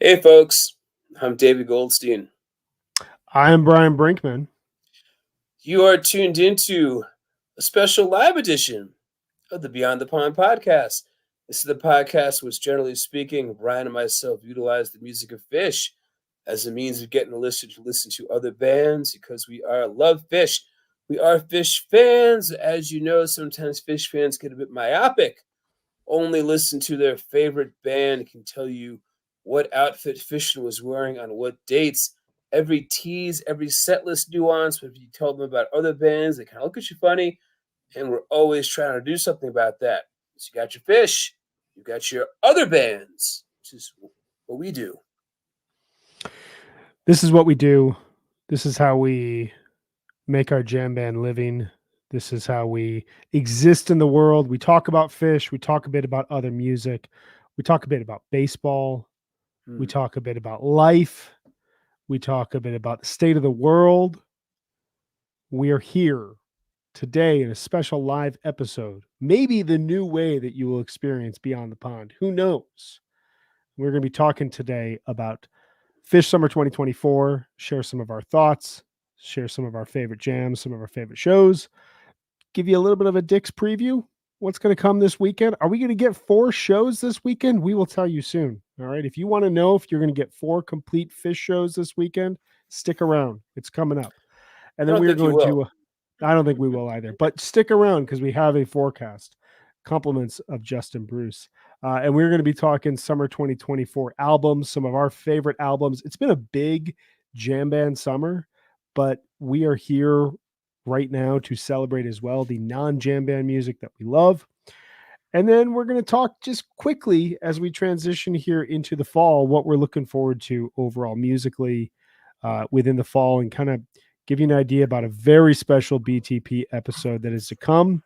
Hey, folks. I'm David Goldstein. I'm Brian Brinkman. You are tuned into a special live edition of the Beyond the Pond podcast. This is the podcast which, generally speaking, Brian and myself utilize the music of Fish as a means of getting a listener to listen to other bands because we are love Fish. We are Fish fans. As you know, sometimes Fish fans get a bit myopic. Only listen to their favorite band can tell you what outfit Fishin was wearing on what dates. Every tease, every set list nuance. But if you tell them about other bands, they kind of look at you funny. And we're always trying to do something about that. So you got your Fish, you got your other bands, which is what we do. This is what we do. This is how we make our jam band living. This is how we exist in the world. We talk about Fish. We talk a bit about other music. We talk a bit about baseball. We talk a bit about life. We talk a bit about the state of the world. We are here today in a special live episode. Maybe the new way that you will experience Beyond the Pond. Who knows? We're going to be talking today about Fish Summer 2024, share some of our thoughts, share some of our favorite jams, some of our favorite shows, give you a little bit of a Dick's preview. What's going to come this weekend? Are we going to get 4 shows this weekend? We will tell you soon. All right. If you want to know if you're going to get 4 complete Fish shows this weekend, stick around. It's coming up. And then we're going to, I don't think we will either, but stick around because we have a forecast. Compliments of Justin Bruce. And we're going to be talking summer 2024 albums, some of our favorite albums. It's been a big jam band summer, but we are here right now to celebrate as well the non-jam band music that we love. And then we're going to talk just quickly as we transition here into the fall, what we're looking forward to overall musically within the fall, and kind of give you an idea about a very special BTP episode that is to come.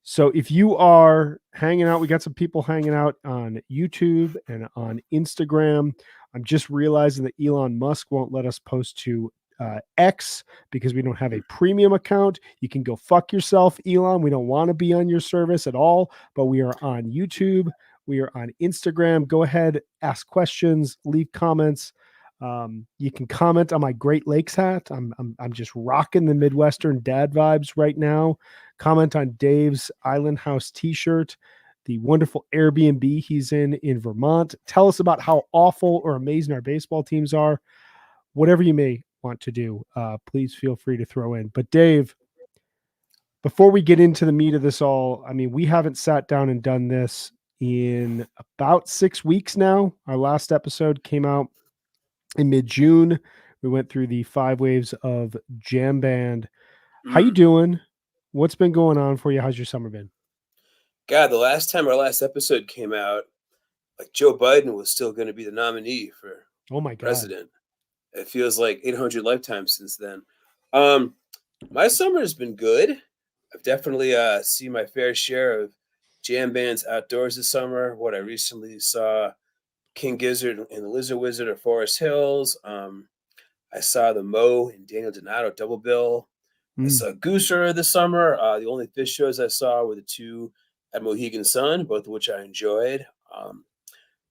So if you are hanging out, we got some people hanging out on YouTube and on Instagram. I'm just realizing that Elon Musk won't let us post to X because we don't have a premium account. You can go fuck yourself, Elon. We don't want to be on your service at all, but we are on YouTube. We are on Instagram. Go ahead, ask questions, leave comments. You can comment on my Great Lakes hat. I'm just rocking the Midwestern dad vibes right now. Comment on Dave's Island House t-shirt, the wonderful Airbnb he's in Vermont. Tell us about how awful or amazing our baseball teams are. Whatever you may want to do, please feel free to throw in. But Dave, before we get into the meat of this all, I mean, we haven't sat down and done this in about 6 weeks now. Our last episode came out in mid-June. We went through the 5 waves of jam band. How you doing? What's been going on for you? How's your summer been? God, the last time our last episode came out, like Joe Biden was still going to be the nominee for president. It feels like 800 lifetimes since then. My summer has been good. I've definitely seen my fair share of jam bands outdoors this summer. What I recently saw King Gizzard and the Lizard Wizard of Forest Hills. I saw the Mo and Daniel Donato double bill. I saw Gooser this summer. The only Fish shows I saw were the 2 at Mohegan Sun, both of which I enjoyed.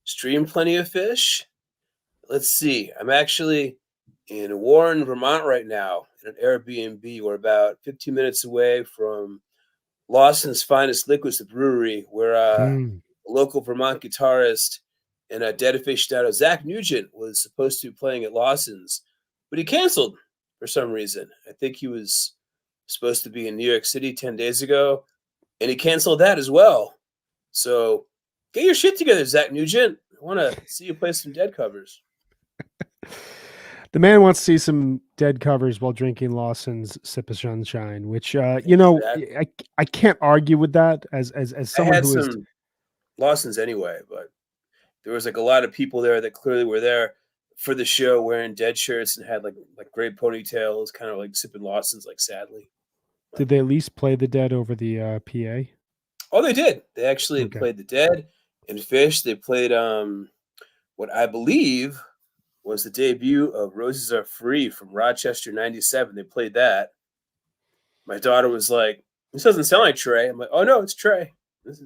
Streamed plenty of Fish. Let's see. I'm actually in Warren, Vermont right now in an Airbnb. We're about 15 minutes away from Lawson's Finest Liquids, the brewery, where a local Vermont guitarist and a dead aficionado, Zach Nugent, was supposed to be playing at Lawson's, but he canceled for some reason. I think he was supposed to be in New York City 10 days ago, and he canceled that as well. So get your shit together, Zach Nugent. I want to see you play some Dead covers. The man wants to see some Dead covers while drinking Lawson's Sip of Sunshine, which I can't argue with that as someone who is Lawson's anyway, but there was like a lot of people there that clearly were there for the show wearing Dead shirts and had like great ponytails, kind of like sipping Lawson's, like sadly. Did they at least play the Dead over the PA? Oh, they did. They actually played the Dead and Fish. They played what I believe was the debut of Roses Are Free from Rochester 97. They played that. My daughter was like, "This doesn't sound like Trey." I'm like, "Oh no, it's Trey. This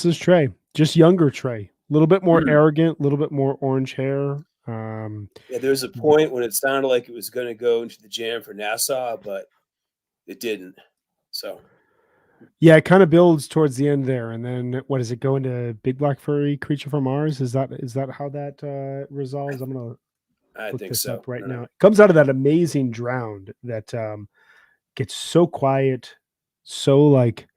is Trey. Just younger Trey. little bit more arrogant, a little bit more orange hair. Yeah, there was a point when it sounded like it was going to go into the jam for Nassau, but it didn't. So, yeah, it kind of builds towards the end there, and then what does it go into Big Black Furry Creature from Mars? Is that how that resolves? I'm gonna I look think this so. up right No, now. no. It comes out of that amazing Drowned that gets so quiet, so like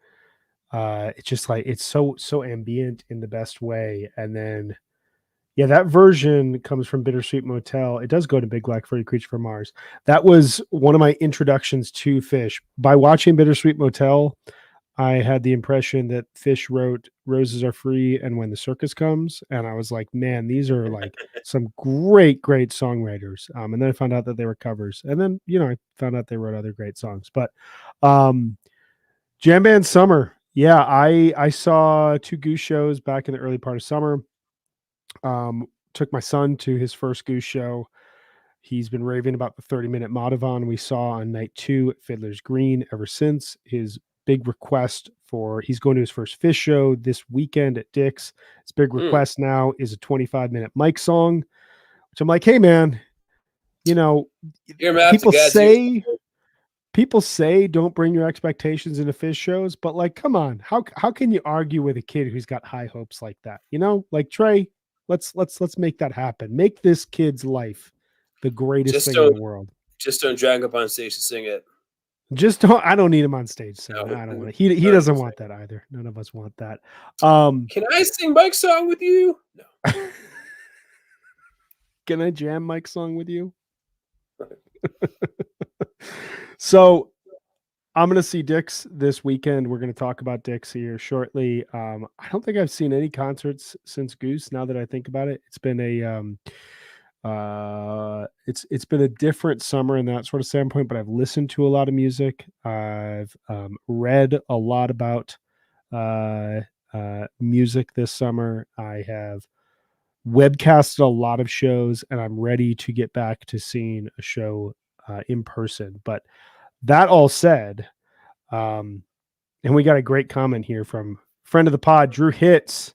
it's just like it's so ambient in the best way, and then yeah, that version comes from Bittersweet Motel. It does go to Big Black Furry Creature from Mars. That was one of my introductions to Fish. By watching Bittersweet Motel, I had the impression that Fish wrote Roses Are Free and When the Circus Comes. And I was like, man, these are like some great, great songwriters. And then I found out that they were covers. And then, I found out they wrote other great songs. But Jam Band Summer. Yeah, I saw 2 Goose shows back in the early part of summer. Took my son to his first Goose show. He's been raving about the 30-minute Madhavan we saw on night 2 at Fiddler's Green ever since. His big request he's going to his first Fish show this weekend at Dick's. His big request now is a 25-minute Mike song, which I'm like, hey man, people say don't bring your expectations into Fish shows, but like, come on, how can you argue with a kid who's got high hopes like that? Like Trey, let's make that happen. Make this kid's life the greatest thing in the world. Just don't drag up on stage to sing it. Just don't. I don't need him on stage singing. No, I don't want it. He doesn't want that either. None of us want that. Can I sing Mike's song with you? No. Can I jam Mike's song with you? So I'm going to see Dick's this weekend. We're going to talk about Dick's here shortly. I don't think I've seen any concerts since Goose. Now that I think about it, it's been it's been a different summer in that sort of standpoint. But I've listened to a lot of music. I've read a lot about music this summer. I have webcasted a lot of shows, and I'm ready to get back to seeing a show in person. But that all said, and we got a great comment here from friend of the pod, Drew Hits.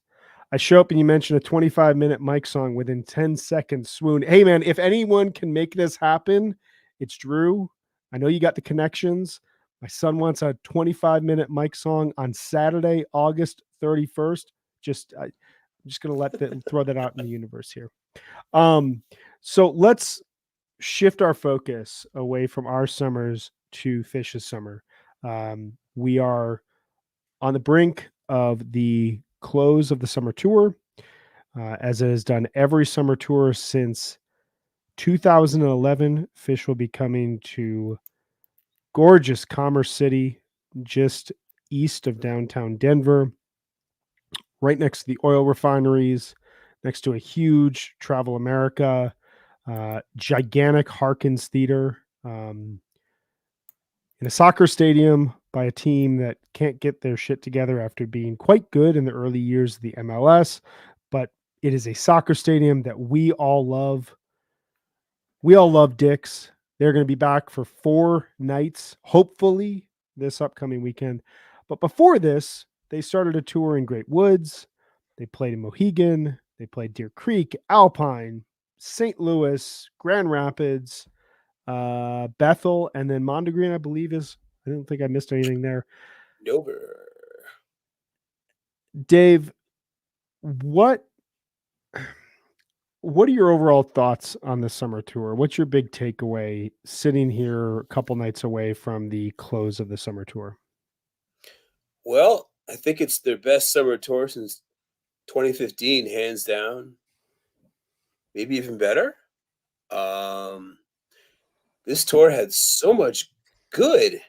I show up and you mention a 25-minute Mike song within 10 seconds. Swoon. Hey man, if anyone can make this happen, it's Drew. I know you got the connections. My son wants a 25-minute Mike song on Saturday, August 31st. I'm just gonna throw that out in the universe here. So let's shift our focus away from our summers to Fish's summer. We are on the brink of the close of the summer tour, as it has done every summer tour since 2011. Fish will be coming to gorgeous Commerce City, just east of downtown Denver, right next to the oil refineries, next to a huge Travel America, gigantic Harkins Theater, in a soccer stadium by a team that can't get their shit together after being quite good in the early years of the MLS. But it is a soccer stadium that we all love. We all love Dick's. They're going to be back for 4 nights, hopefully, this upcoming weekend. But before this, they started a tour in Great Woods. They played in Mohegan. They played Deer Creek, Alpine, St. Louis, Grand Rapids, Bethel, and then Mondegreen, I believe is. I don't think I missed anything there. Dover. Dave, what are your overall thoughts on the summer tour? What's your big takeaway sitting here a couple nights away from the close of the summer tour? Well, I think it's their best summer tour since 2015, hands down. Maybe even better. This tour had so much good.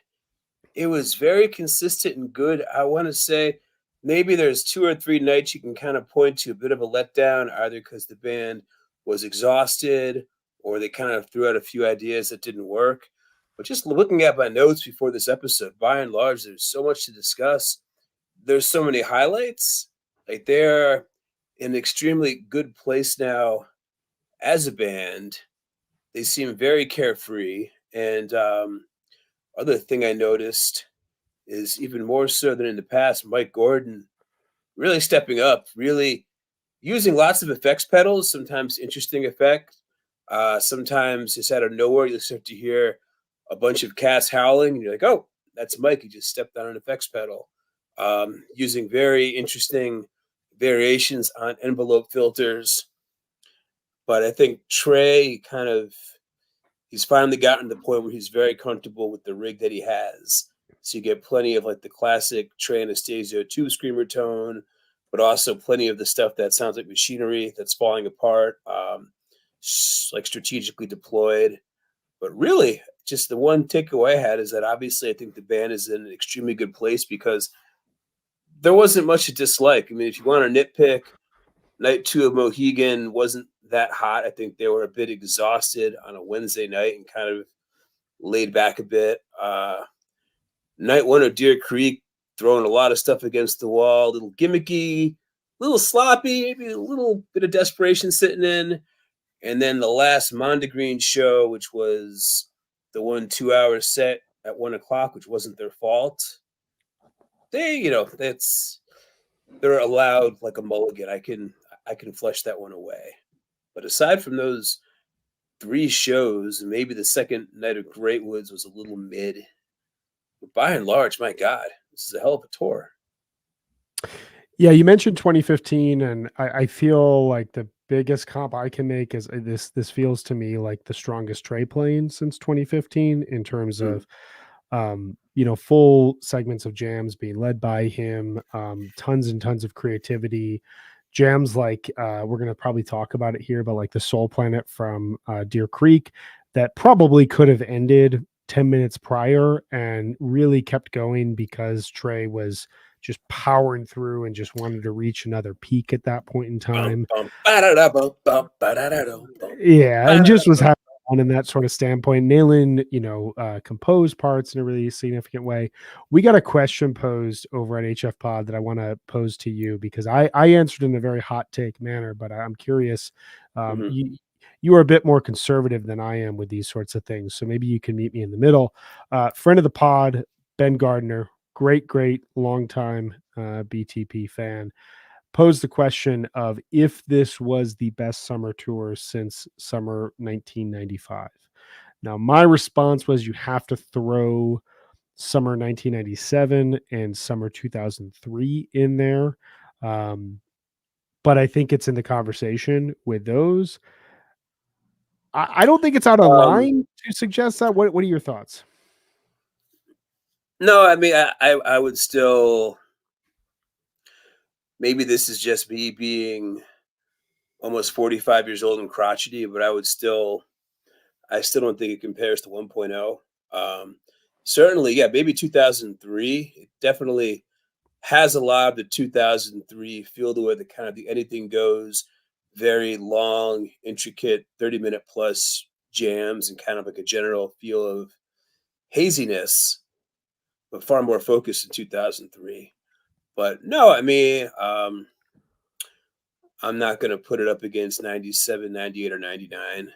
It was very consistent and good. I want to say maybe there's 2 or 3 nights you can kind of point to a bit of a letdown, either because the band was exhausted or they kind of threw out a few ideas that didn't work. But just looking at my notes before this episode, by and large, there's so much to discuss. There's so many highlights. Like they're in an extremely good place now as a band. They seem very carefree. And other thing I noticed is even more so than in the past, Mike Gordon really stepping up, really using lots of effects pedals, sometimes interesting effect. Sometimes just out of nowhere, you'll start to hear a bunch of cats howling, and you're like, oh, that's Mike. He just stepped on an effects pedal. Using very interesting variations on envelope filters. But I think Trey he's finally gotten to the point where he's very comfortable with the rig that he has. So you get plenty of like the classic Trey Anastasio tube screamer tone, but also plenty of the stuff that sounds like machinery that's falling apart, like strategically deployed. But really, just the one takeaway I had is that obviously I think the band is in an extremely good place because there wasn't much to dislike. I mean, if you want to nitpick, night 2 of Mohegan wasn't that hot. I think they were a bit exhausted on a Wednesday night and kind of laid back a bit. Night 1 of Deer Creek, throwing a lot of stuff against the wall, a little gimmicky, a little sloppy, maybe a little bit of desperation sitting in. And then the last Mondegreen show, which was the 2-hour set at 1 o'clock, which wasn't their fault. They're allowed like a mulligan. I can flush that one away. But aside from those 3 shows, maybe the second night of Great Woods was a little mid. But by and large, my God, this is a hell of a tour. Yeah, you mentioned 2015, and I feel like the biggest comp I can make is this feels to me like the strongest Trey playing since 2015 in terms of full segments of jams being led by him, tons and tons of creativity. Jams like we're going to probably talk about it here, but like the Soul Planet from Deer Creek that probably could have ended 10 minutes prior and really kept going because Trey was just powering through and just wanted to reach another peak at that point in time. Yeah, and just was having fun in that sort of standpoint, nailing, composed parts in a really significant way. We got a question posed over at HF Pod that I want to pose to you because I answered in a very hot take manner, but I'm curious. You are a bit more conservative than I am with these sorts of things, so maybe you can meet me in the middle. Friend of the pod, Ben Gardner, great long time BTP fan, posed the question of if this was the best summer tour since summer 1995. Now, my response was you have to throw summer 1997 and summer 2003 in there. But I think it's in the conversation with those. I don't think it's out of line to suggest that. What are your thoughts? No, I mean, I would still, maybe this is just me being almost 45 years old and crotchety, but I still don't think it compares to 1.0. Certainly, yeah, maybe 2003. It definitely has a lot of the 2003 feel to it, the kind of the anything goes, very long, intricate, 30-minute plus jams and kind of like a general feel of haziness, but far more focused in 2003. But no, I mean, I'm not going to put it up against 97, 98, or 99.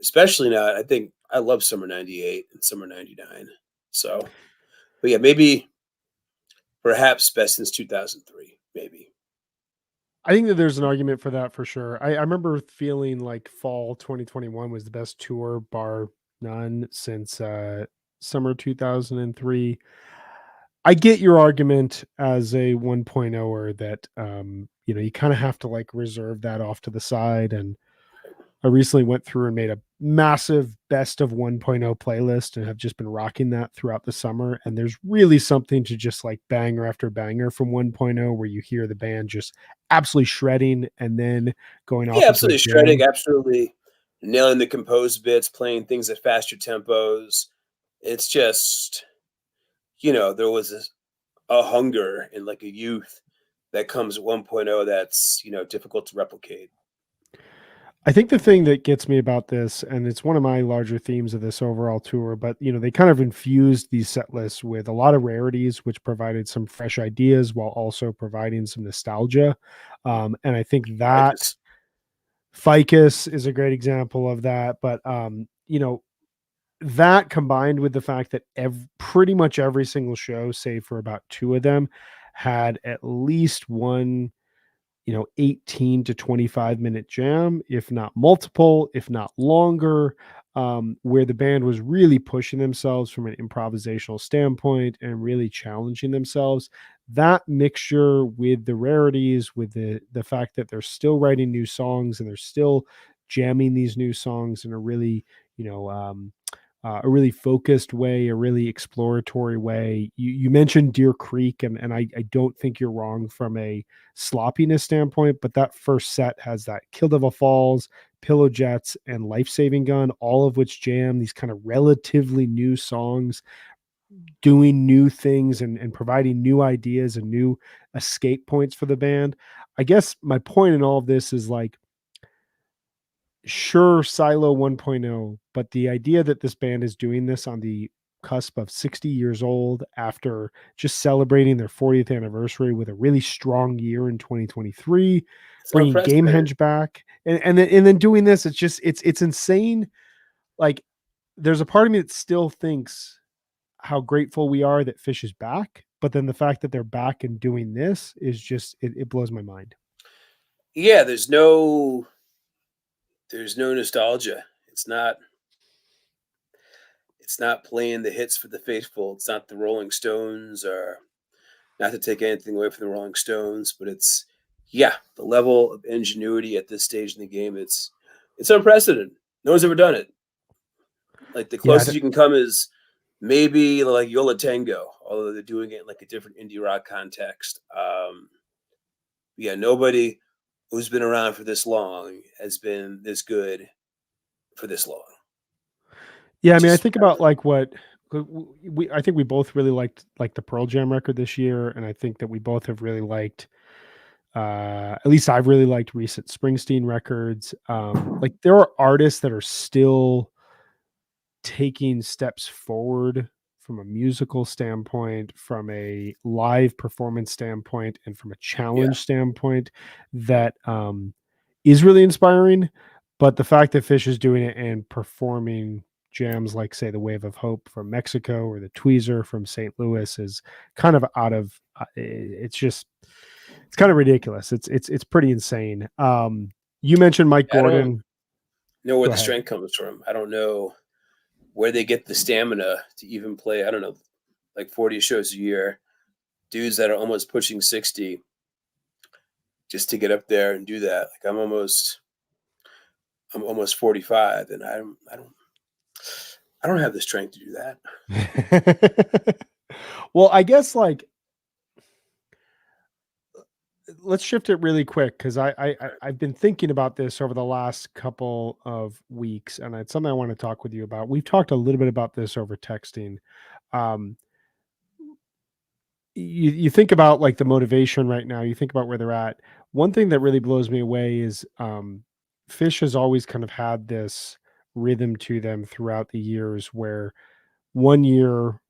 Especially not. I think I love summer 98 and summer 99. So, but yeah, maybe perhaps best since 2003, maybe. I think that there's an argument for that for sure. I remember feeling like fall 2021 was the best tour bar none since summer 2003. I get your argument as a 1.0er that you kind of have to like reserve that off to the side. And I recently went through and made a massive best of 1.0 playlist and have just been rocking that throughout the summer. And there's really something to just like banger after banger from 1.0 where you hear the band just absolutely shredding and then going off. Yeah, absolutely shredding, absolutely nailing the composed bits, playing things at faster tempos. It's just, there was a hunger and like a youth that comes at 1.0 that's, difficult to replicate. I think the thing that gets me about this, and it's one of my larger themes of this overall tour, but they kind of infused these set lists with a lot of rarities, which provided some fresh ideas while also providing some nostalgia. And I think that Ficus is a great example of that. But that combined with the fact that pretty much every single show, save for about 2 of them, had at least one 18 to 25-minute jam, if not multiple, if not longer, where the band was really pushing themselves from an improvisational standpoint and really challenging themselves. That mixture with the rarities, with the fact that they're still writing new songs and they're still jamming these new songs in a really, a really focused way, a really exploratory way. You mentioned Deer Creek, and I don't think you're wrong from a sloppiness standpoint, but that first set has that Kill Devil Falls, Pillow Jets, and Life Saving Gun, all of which jam these kind of relatively new songs, doing new things and providing new ideas and new escape points for the band. I guess my point in all of this is like, sure, Silo 1.0, but the idea that this band is doing this on the cusp of 60 years old after just celebrating their 40th anniversary with a really strong year in 2023, It's bringing unprecedented. Gamehenge back and then doing this, it's insane. Like, there's a part of me that still thinks how grateful we are that Fish is back, but then the fact that they're back and doing this is just, it blows my mind. Yeah, there's no nostalgia. It's not playing the hits for the faithful. It's not the Rolling Stones, or not to take anything away from the Rolling Stones, but it's, yeah, the level of ingenuity at this stage in the game. It's unprecedented. No one's ever done it. Like, the Yeah, closest you can come is maybe like Yola Tango, although they're doing it in like a different indie rock context. Yeah, nobody who's been around for this long has been this good for this long. Yeah, I It's mean, I just think about like what I think we both really liked like the Pearl Jam record this year, and I think that we both have really liked at least I've really liked recent Springsteen records. Like, there are artists that are still taking steps forward from a musical standpoint, from a live performance standpoint, and from a yeah. challenge standpoint that is really inspiring. But the fact that Fish is doing it and performing jams like, say, the Wave of Hope from Mexico or the Tweezer from St. Louis is kind of out of. It's just, it's kind of ridiculous. It's pretty insane. You mentioned Mike I don't Gordon. know where Go the ahead. strength comes from. I don't know where they get the stamina to even play. I don't know, like 40 shows a year. Dudes that are almost pushing 60 just to get up there and do that. Like, I'm almost 45, and I don't have the strength to do that. Well, I guess like, let's shift it really quick because I've been thinking about this over the last couple of weeks, and it's something I want to talk with you about. We've talked a little bit about this over texting. Um, you think about like the motivation right now. You think about where they're at. One thing that really blows me away is Fish has always kind of had this rhythm to them throughout the years, where one year,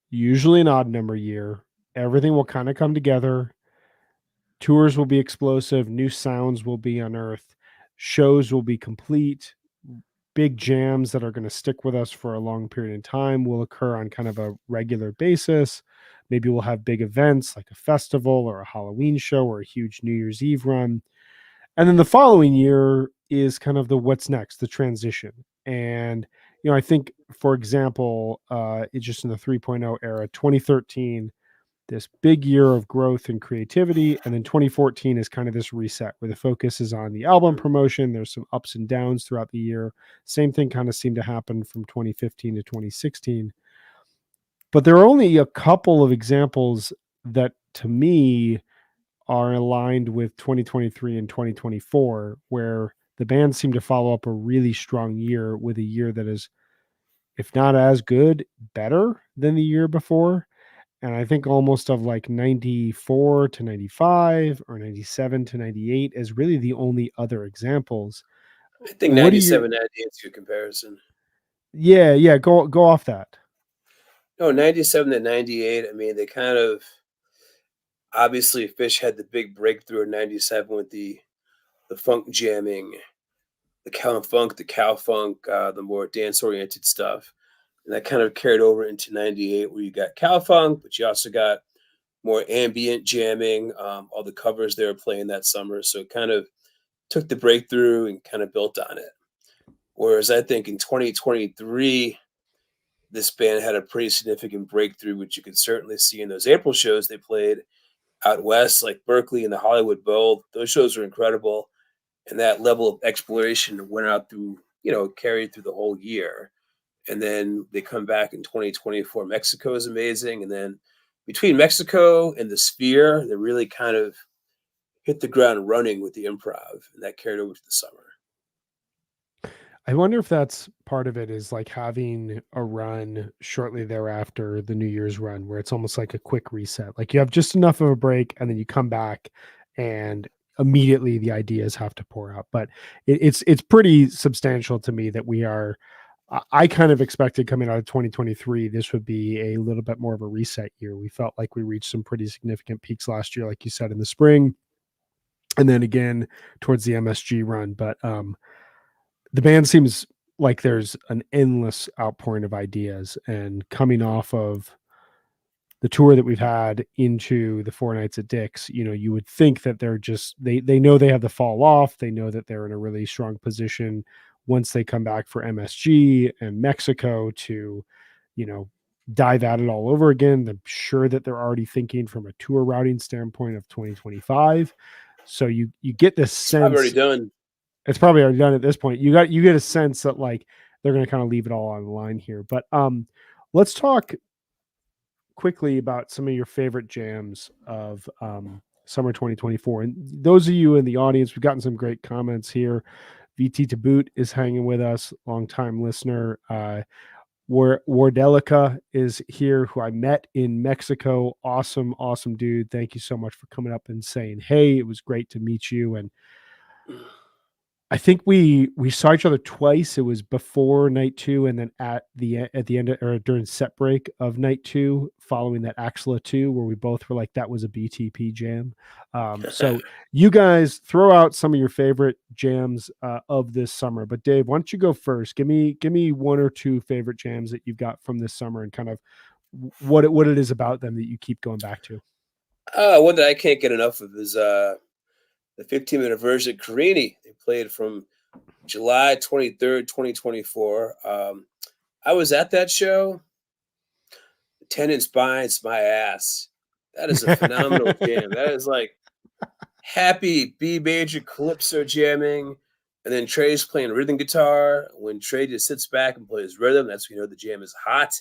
usually an odd number year, everything will kind of come together. Tours will be explosive, new sounds will be unearthed, shows will be complete, big jams that are going to stick with us for a long period of time will occur on kind of a regular basis. Maybe we'll have big events like a festival or a Halloween show or a huge New Year's Eve run. And then the following year is kind of the what's next, the transition. And I think, for example, it's just in the 3.0 era, 2013, this big year of growth and creativity. And then 2014 is kind of this reset where the focus is on the album Mm. promotion. There's some ups and downs throughout the year. Same thing kind of seemed to happen from 2015 to 2016. But there are only a couple of examples that, to me, are aligned with 2023 and 2024, where the band seemed to follow up a really strong year with a year that is, if not as good, better than the year before. And I think almost of like 94 to 95 or 97 to 98 is really the only other examples. I think What do you 97, 98 is a good comparison. Yeah, go off that. No, 97 to 98. I mean, they kind of, obviously, Fish had the big breakthrough in 97 with the funk jamming, the cow funk, the cow funk, the more dance oriented stuff. And that kind of carried over into 98, where you got cow funk, but you also got more ambient jamming, all the covers they were playing that summer. So it kind of took the breakthrough and kind of built on it. Whereas I think in 2023, this band had a pretty significant breakthrough, which you could certainly see in those April shows they played out west, like Berkeley and the Hollywood Bowl. Those shows were incredible. And that level of exploration went out through, carried through the whole year. And then they come back in 2024. Mexico is amazing. And then between Mexico and the Sphere, they really kind of hit the ground running with the improv, and that carried over to the summer. I wonder if that's part of it, is like having a run shortly thereafter the New Year's run where it's almost like a quick reset. Like you have just enough of a break and then you come back and immediately the ideas have to pour out. But it's pretty substantial to me that we are. I kind of expected coming out of 2023, this would be a little bit more of a reset year. We felt like we reached some pretty significant peaks last year, like you said, in the spring, and then again towards the MSG run. But the band seems like there's an endless outpouring of ideas, and coming off of the tour that we've had into the 4 nights at Dick's, you would think that they're just, they know they have the fall off. They know that they're in a really strong position once they come back for MSG and Mexico to, dive at it all over again. I'm sure that they're already thinking from a tour routing standpoint of 2025. So you get this sense. I've already done. It's probably already done at this point. You get a sense that like they're going to kind of leave it all on the line here. But let's talk quickly about some of your favorite jams of summer 2024. And those of you in the audience, we've gotten some great comments here. VT to boot is hanging with us, longtime listener. Wardelica is here, who I met in Mexico. Awesome dude. Thank you so much for coming up and saying, hey, it was great to meet you. And I think we saw each other twice. It was before night 2, and then at the end or during set break of night 2, following that Axla 2, where we both were like, that was a BTP jam. So you guys throw out some of your favorite jams of this summer. But Dave, why don't you go first? Give me 1 or 2 favorite jams that you've got from this summer, and kind of what it is about them that you keep going back to. One that I can't get enough of is the 15-minute version Carini. They played from July 23rd, 2024. I was at that show. Attendance binds my ass. That is a phenomenal jam. That is like happy B major calypso jamming. And then Trey's playing rhythm guitar. When Trey just sits back and plays rhythm, that's when you know the jam is hot.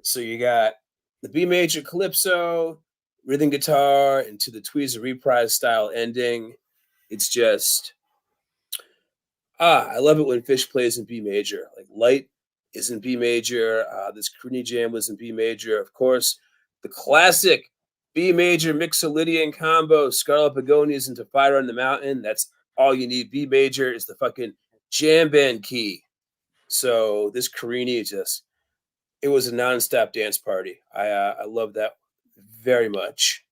So you got the B major calypso, rhythm guitar, into the Tweezer reprise style ending. It's just, I love it when Fish plays in B major. Like Light is in B major. This Carini jam was in B major. Of course, the classic B major Mixolydian combo, Scarlet Begonias into Fire on the Mountain. That's all you need. B major is the fucking jam band key. So this Carini it was a nonstop dance party. I love that very much.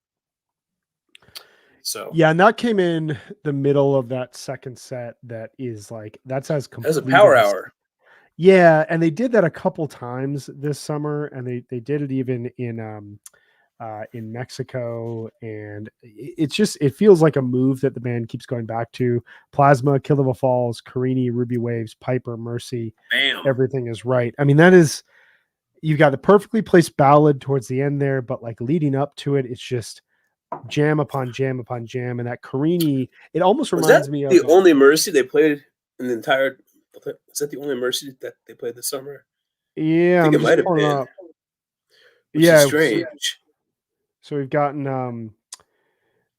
So yeah, and that came in the middle of that second set. That's as complete as a power hour. Yeah, and they did that a couple times this summer, and they did it even in Mexico, and it feels like a move that the band keeps going back to. Plasma, Kill of a Falls, Carini, Ruby Waves, Piper, Mercy. Bam. Everything is right. I mean, that is, you've got the perfectly placed ballad towards the end there, but like leading up to it, it's just jam upon jam upon jam. And that Carini, it almost reminds me of the only Mercy they played in the entire. Is that the only Mercy that they played this summer? Yeah, I think it might have been. Up. Which is strange. So we've gotten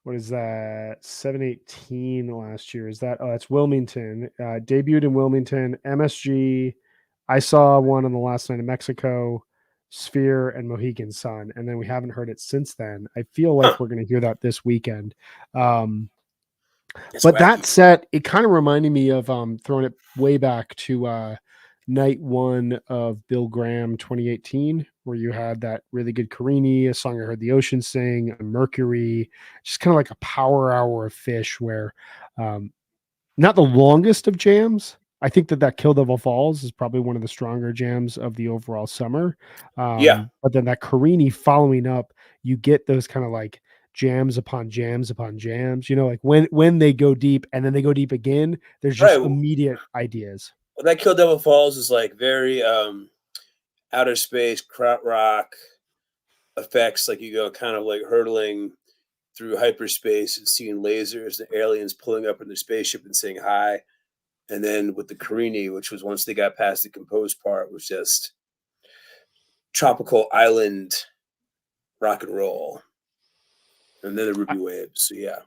what is that? 718 last year. Is that? Oh, that's Wilmington. Debuted in Wilmington. MSG. I saw one on the last night in Mexico. Sphere and Mohegan Sun, and then we haven't heard it since then. I feel like we're going to hear that this weekend. But wacky. That set, it kind of reminded me of throwing it way back to night 1 of Bill Graham 2018, where you had that really good Carini, a song I heard the ocean sing, a Mercury, just kind of like a power hour of Fish, where not the longest of jams. I think that Kill Devil Falls is probably one of the stronger jams of the overall summer. Yeah, But then that Carini following up, you get those kind of like jams upon jams upon jams. You know, like when they go deep and then they go deep again, there's just right. Well, immediate ideas. that Kill Devil Falls is like very outer space krautrock effects. Like you go kind of like hurtling through hyperspace and seeing lasers and aliens pulling up in their spaceship and saying hi. And then with the Carini, which was once they got past the composed part, was just tropical island rock and roll. And then the Ruby Waves. So yeah.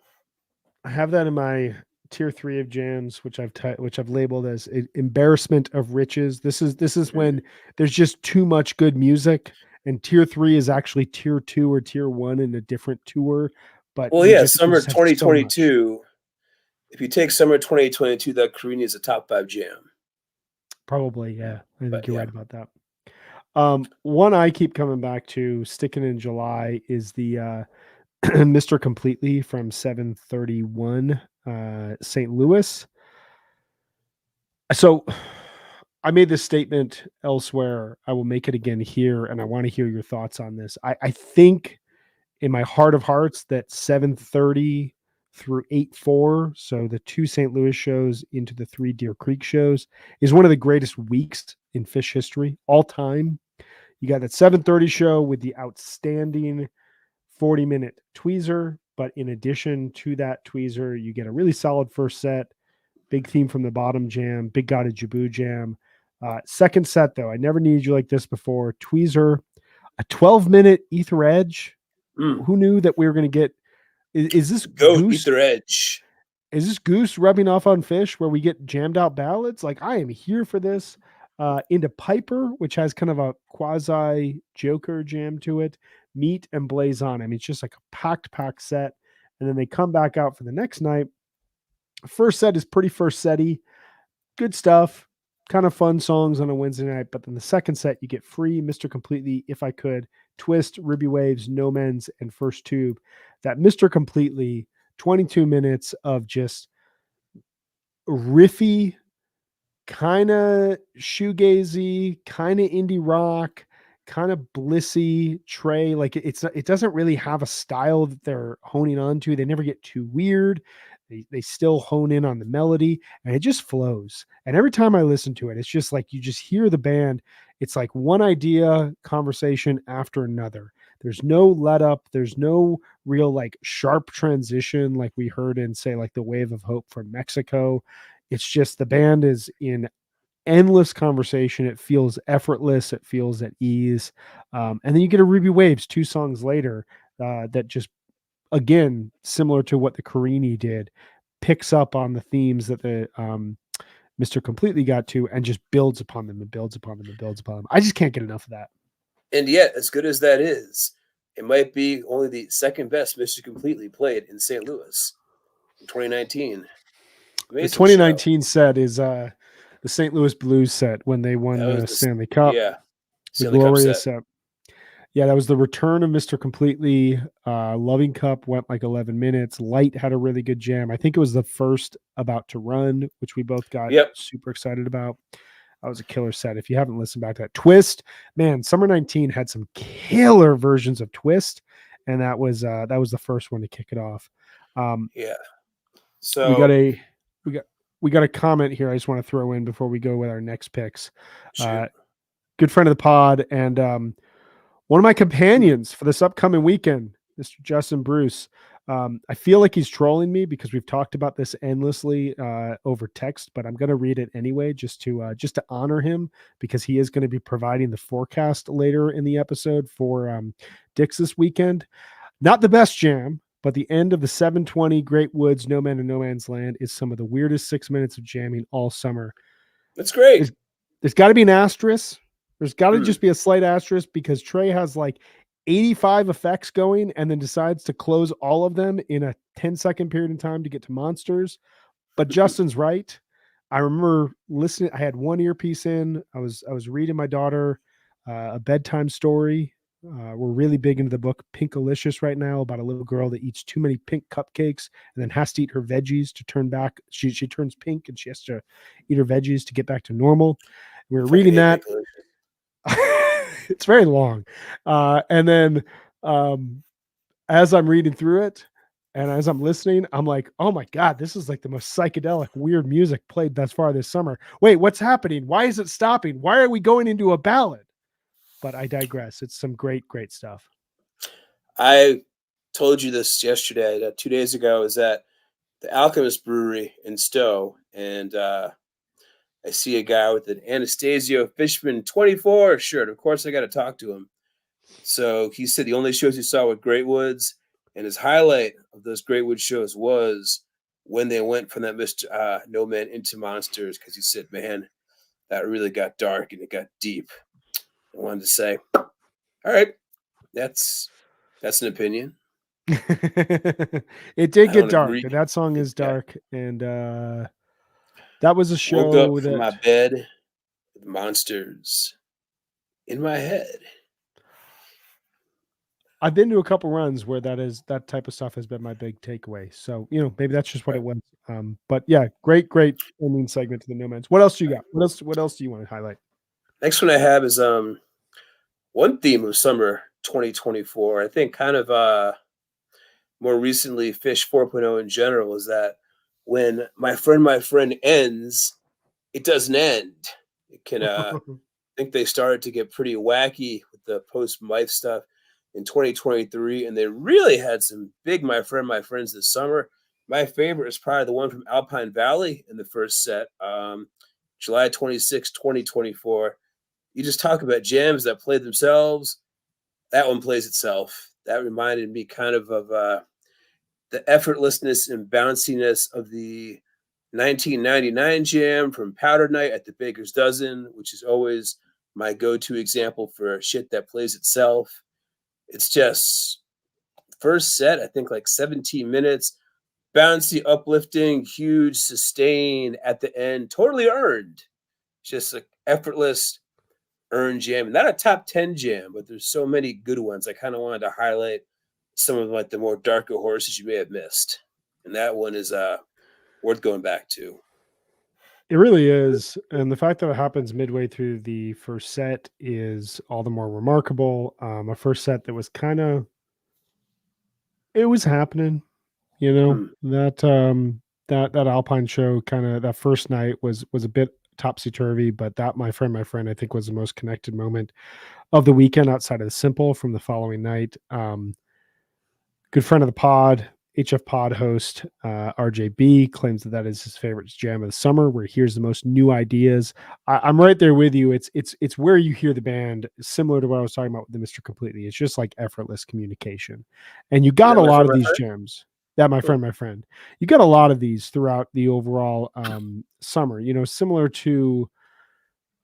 I have that in my tier 3 of jams, which I've labeled as embarrassment of riches. This is when there's just too much good music, and tier 3 is actually tier 2 or tier 1 in a different tour. But Well, we yeah, just summer have so much. 2022. If you take summer 2022, that Carini is a top 5 jam. Probably, yeah. I think you're Yeah. right about that. One I keep coming back to, sticking in July, is the Mr. Completely from 731 St. Louis. So I made this statement elsewhere. I will make it again here, and I want to hear your thoughts on this. I think in my heart of hearts that 7:30 through 8:4, so the 2 St. Louis shows into the 3 Deer Creek shows, is one of the greatest weeks in Phish history all time. You got that 7:30 show with the outstanding 40-minute tweezer, but in addition to that tweezer, you get a really solid first set, big theme from the bottom jam, Big God of Jabu jam. Second set, though, I never needed you like this before. Tweezer, a 12-minute Ether Edge. Who knew that we were going to get? Is this Goat Goose? Ether Edge. Is this Goose rubbing off on Phish where we get jammed out ballads? Like, I am here for this. Into Piper, which has kind of a quasi Joker jam to it. Meet and Blaze On. I mean, it's just like a packed set. And then they come back out for the next night. First set is pretty first setty. Good stuff. Kind of fun songs on a Wednesday night. But then the second set, you get Free, Mr. Completely, If I Could, Twist, Ruby Waves, No Men's, and First Tube. That Mr. Completely, 22 minutes of just riffy, kind of shoegazy, kind of indie rock, kind of blissy Trey. Like it doesn't really have a style that they're honing on to. They never get too weird. They still hone in on the melody, and it just flows. And every time I listen to it, it's just like you just hear the band. It's like one idea conversation after another. There's no let up. There's no real like sharp transition like we heard in, say, like The Wave of Hope from Mexico. It's just the band is in endless conversation. It feels effortless. It feels at ease. And then you get a Ruby Waves 2 songs later that just, again, similar to what the Carini did, picks up on the themes that the Mr. Completely got to and just builds upon them and builds upon them and builds upon them. I just can't get enough of that. And yet, as good as that is, it might be only the second best Mr. Completely played in St. Louis in 2019. Amazing the 2019 show. Set is the St. Louis Blues set when they won the Stanley Cup. Yeah. The glorious set. Yeah, that was the return of Mr. Completely. Loving Cup went like 11 minutes. Light had a really good jam. I think it was the first About to Run, which we both got super excited about. That was a killer set. If you haven't listened back to that, Twist, man, Summer 19 had some killer versions of Twist, and that was the first one to kick it off. Yeah. So we got a comment here I just want to throw in before we go with our next picks. Good friend of the pod and one of my companions for this upcoming weekend, Mr. Justin Bruce. I feel like he's trolling me because we've talked about this endlessly over text, but I'm going to read it anyway just to honor him because he is going to be providing the forecast later in the episode for Dick's this weekend. Not the best jam, but the end of the 720 Great Woods, No Man and No Man's Land is some of the weirdest 6 minutes of jamming all summer. That's great. There's got to be an asterisk. There's got to just be a slight asterisk because Trey has like 85 effects going and then decides to close all of them in a 10-second period of time to get to Monsters. But Justin's right. I remember listening. I had one earpiece in. I was reading my daughter a bedtime story We're really big into the book Pinkalicious right now, about a little girl that eats too many pink cupcakes and then has to eat her veggies to turn back. She turns pink and she has to eat her veggies to get back to normal. We're reading that. It's very long. And then as I'm reading through it and as I'm listening, I'm like, oh my God, this is like the most psychedelic, weird music played thus far this summer. Wait, what's happening? Why is it stopping? Why are we going into a ballad? But I digress. It's some great, great stuff. I told you this yesterday, 2 days ago, is that the Alchemist Brewery in Stowe, and I see a guy with an Anastasio Fishman 24 shirt. Of course, I got to talk to him. So he said the only shows he saw with Greatwoods, and his highlight of those Greatwood shows was when they went from that Mr. No Man into Monsters, because he said, man, that really got dark and it got deep. I wanted to say, all right, that's an opinion. It did get dark. Agree. That song is dark, and that was a show. Woke up from my bed with monsters in my head. I've been to a couple runs where that type of stuff has been my big takeaway. So, maybe that's just what it was. But yeah, great ending segment to the No Man's. What else do you got? What else do you want to highlight? Next one I have is one theme of summer 2024. I think kind of more recently Fish 4.0 in general is that when my friend ends, it doesn't end. It can I think they started to get pretty wacky with the post Mife stuff in 2023, and they really had some big my friends this summer. My favorite is probably the one from Alpine Valley in the first set, July 26, 2024. You just talk about jams that play themselves. That one plays itself. That reminded me kind of the effortlessness and bounciness of the 1999 jam from Powder Night at the Baker's Dozen, which is always my go-to example for shit that plays itself. It's just first set, I think like 17 minutes, bouncy, uplifting, huge, sustained at the end, totally earned. Just like effortless, earned jam. Not a top 10 jam, but there's so many good ones. I kind of wanted to highlight some of like the more darker horses you may have missed. And that one is worth going back to. It really is. And the fact that it happens midway through the first set is all the more remarkable. A first set that was it was happening, that Alpine show that first night was a bit topsy-turvy, but that my friend, I think was the most connected moment of the weekend outside of the Simple from the following night. Good friend of the pod, HF Pod host RJB claims that is his favorite jam of the summer, where he hears the most new ideas. I'm right there with you. It's where you hear the band, similar to what I was talking about with the Mr. Completely. It's just like effortless communication, and you got a lot of these jams. That my friend, you got a lot of these throughout the overall summer. Similar to.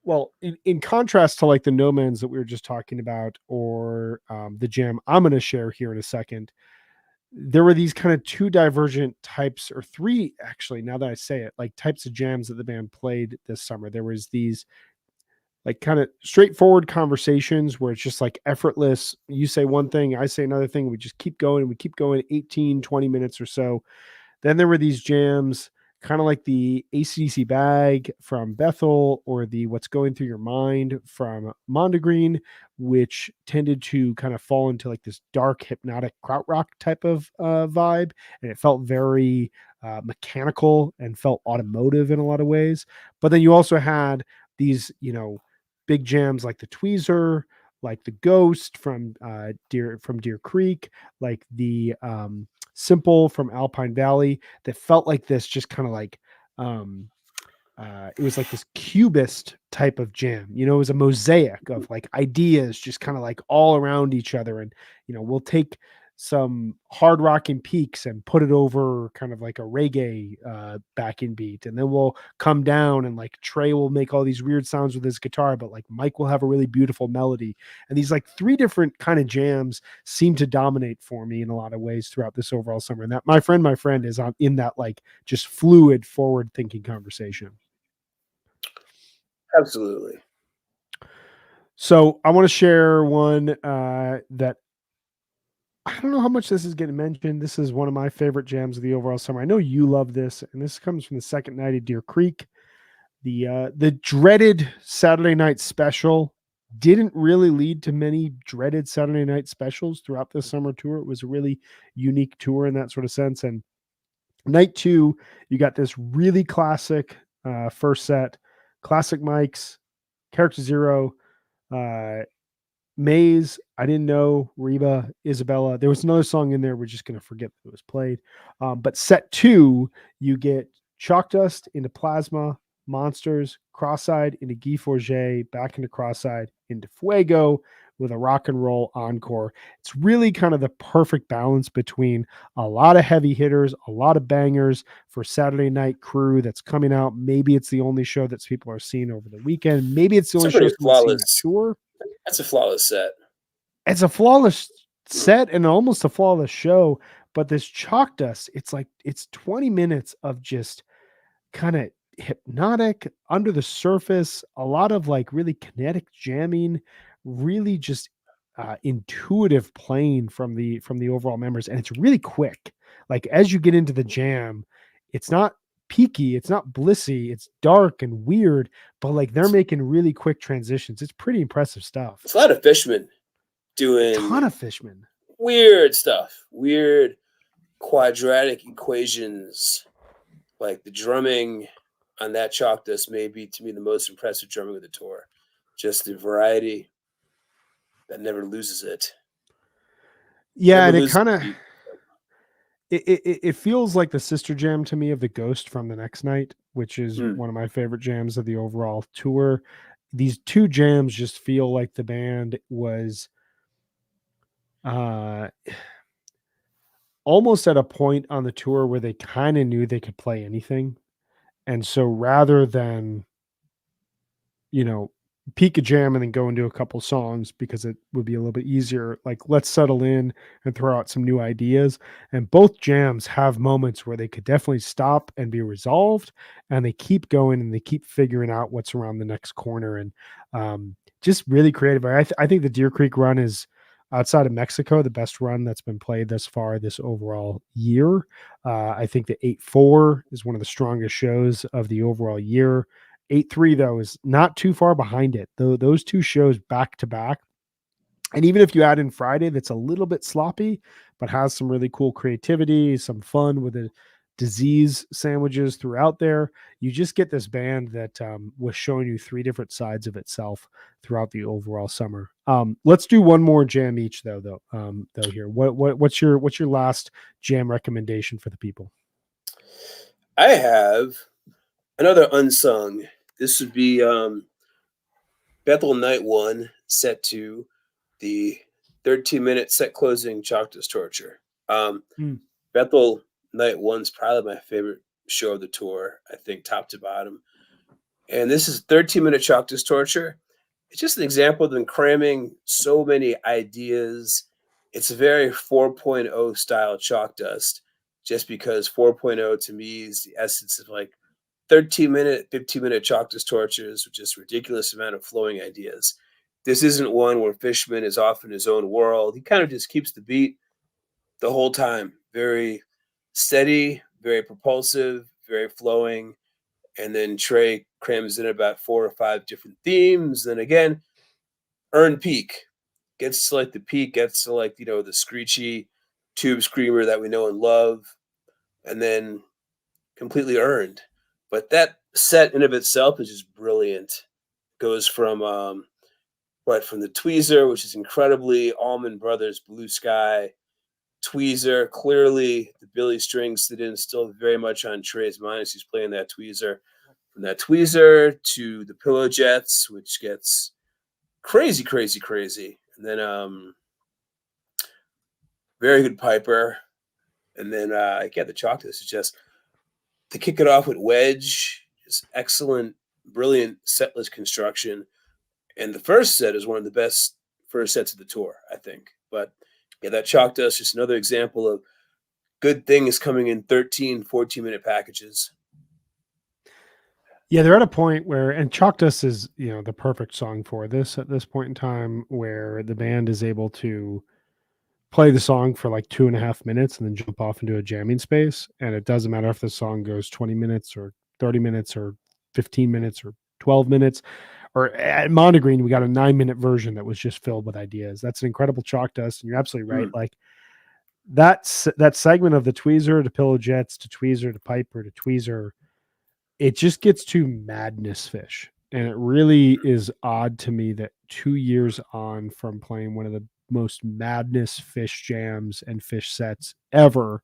Well, in contrast to like the No Man's that we were just talking about, or the jam I'm going to share here in a second, there were these kind of two divergent types, or three actually, now that I say it, like types of jams that the band played this summer. There was these like kind of straightforward conversations where it's just like effortless. You say one thing, I say another thing. We just keep going. We keep going 18, 20 minutes or so. Then there were these jams kind of like the ACDC Bag from Bethel, or the What's Going Through Your Mind from Mondegreen, which tended to kind of fall into like this dark, hypnotic krautrock type of vibe. And it felt very mechanical and felt automotive in a lot of ways. But then you also had these, big jams like the Tweezer, like the Ghost from Deer Creek, like the Simple from Alpine Valley, that felt like this just kind of like it was like this cubist type of jam. It was a mosaic of like ideas just kind of like all around each other. And we'll take some hard rocking peaks and put it over kind of like a reggae backing beat, and then we'll come down and like Trey will make all these weird sounds with his guitar, but like Mike will have a really beautiful melody. And these like three different kind of jams seem to dominate for me in a lot of ways throughout this overall summer. And that my friend is in that like just fluid, forward thinking conversation. Absolutely. So I want to share one that I don't know how much this is getting mentioned. This is one of my favorite jams of the overall summer. I know you love this, and this comes from the second night of Deer Creek. The dreaded Saturday night special didn't really lead to many dreaded Saturday night specials throughout the summer tour. It was a really unique tour in that sort of sense. And night two, you got this really classic first set, classic mics, character zero, uh, Maze, I didn't know, Reba, Isabella. There was another song in there. We're just going to forget that it was played. But set two, you get Chalk Dust into Plasma, Monsters, Cross-Eyed into Guy Forget, back into Cross-Eyed, into Fuego with a rock and roll encore. It's really kind of the perfect balance between a lot of heavy hitters, a lot of bangers for Saturday night crew that's coming out. Maybe it's the only show that people are seeing over the weekend. Maybe it's the It's a only show pretty someone's seeing that flawless. tour. That's a flawless set. It's a flawless set and almost a flawless show, but this Chalk Dust, it's 20 minutes of just kind of hypnotic, under the surface, a lot of like really kinetic jamming, really just intuitive playing from the overall members, and it's really quick. Like as you get into the jam, it's not peaky, it's not blissy, it's dark and weird, but like they're making really quick transitions. It's pretty impressive stuff. It's a lot of Fishman A doing ton of Fishman. weird stuff, weird quadratic equations. Like the drumming on that Chalk Dust may be, to me, the most impressive drumming of the tour. Just the variety that never loses it. Yeah, Never and it loses kind of it. it feels like the sister jam to me of the Ghost from the Next Night, which is one of my favorite jams of the overall tour. These two jams just feel like the band was uh almost at a point on the tour where they kind of knew they could play anything. And so rather than, you know, peak a jam and then go into a couple songs because it would be a little bit easier. Like, let's settle in and throw out some new ideas. And both jams have moments where they could definitely stop and be resolved, and they keep going and they keep figuring out what's around the next corner. And just really creative. I think the Deer Creek run is, outside of Mexico, the best run that's been played thus far this overall year. I think the 8-4 is one of the strongest shows of the overall year. 8-3 though is not too far behind it. Though those two shows back to back, and even if you add in Friday, that's a little bit sloppy, but has some really cool creativity, some fun with the disease sandwiches throughout there. You just get this band that was showing you three different sides of itself throughout the overall summer. Let's do one more jam each though here. What's your last jam recommendation for the people? I have another unsung. This would be Bethel Night 1, Set 2, the 13-minute set closing Chalk Dust Torture. Bethel Night 1's probably my favorite show of the tour, I think, top to bottom. And this is 13-minute Chalk Dust Torture. It's just an example of them cramming so many ideas. It's a very 4.0 style Chalk Dust, just because 4.0 to me is the essence of like 13-minute, 15-minute Chalk Dust Tortures with just ridiculous amount of flowing ideas. This isn't one where Fishman is off in his own world. He kind of just keeps the beat the whole time. Very steady, very propulsive, very flowing. And then Trey crams in about 4 or 5 different themes. Then again, earn peak. Gets to like the peak, gets to like, the screechy tube screamer that we know and love. And then completely earned. But that set in of itself is just brilliant. Goes from from the tweezer, which is incredibly Allman Brothers Blue Sky tweezer. Clearly, the Billy strings sit in still very much on Trey's mind as he's playing that tweezer. From that tweezer to the Pillow Jets, which gets crazy, crazy, crazy. And then very good Piper. And then the Chalk Dust is just to kick it off with Wedge, just excellent, brilliant setlist construction. And the first set is one of the best first sets of the tour, I think. But that Chalk Dust, just another example of good things coming in 13, 14-minute packages. Yeah, they're at a point where, and Chalk Dust is, the perfect song for this at this point in time, where the band is able to play the song for like 2.5 minutes and then jump off into a jamming space. And it doesn't matter if the song goes 20 minutes or 30 minutes or 15 minutes or 12 minutes. Or at Mondegreen, we got a 9-minute version that was just filled with ideas. That's an incredible Chalk Dust. And you're absolutely right. Like that segment of the tweezer to Pillow Jets to tweezer to Piper to tweezer, it just gets to Madness Fish. And it really is odd to me that 2 years on from playing one of the most Madness Fish jams and Fish sets ever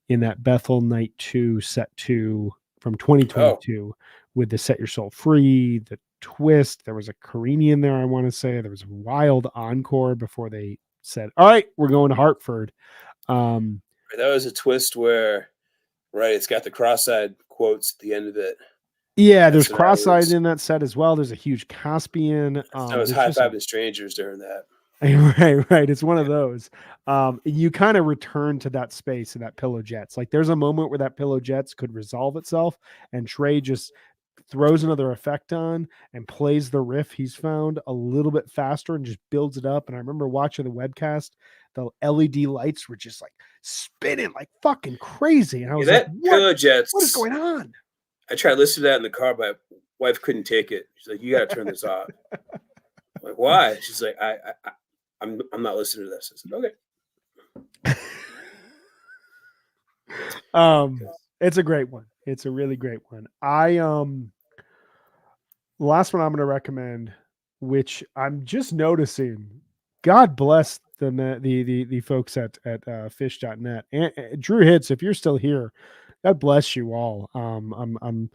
in that Bethel Night 2 set 2 from 2022 with the Set Your Soul Free, the twist. There was a Carini in there, I want to say. There was a wild encore before they said, all right, we're going to Hartford. That was a twist where, right, it's got the cross-eyed quotes at the end of it. Yeah, there's cross-eyed in that set as well. There's a huge Caspian. I was high-fiving strangers during that. Right. It's one of those. You kind of return to that space in that Pillow Jets. Like there's a moment where that Pillow Jets could resolve itself, and Trey just throws another effect on and plays the riff he's found a little bit faster and just builds it up. And I remember watching the webcast, the LED lights were just like spinning like fucking crazy. And I was like, Pillow Jets, what is going on? I tried listening to that in the car, but my wife couldn't take it. She's like, you got to turn this off. I'm like, why? She's like, I'm not listening to this. I said, okay. It's a great one. It's a really great one. The last one I'm going to recommend, which I'm just noticing, God bless the folks at fish.net. And Drew Hits, if you're still here, God bless you all. I'm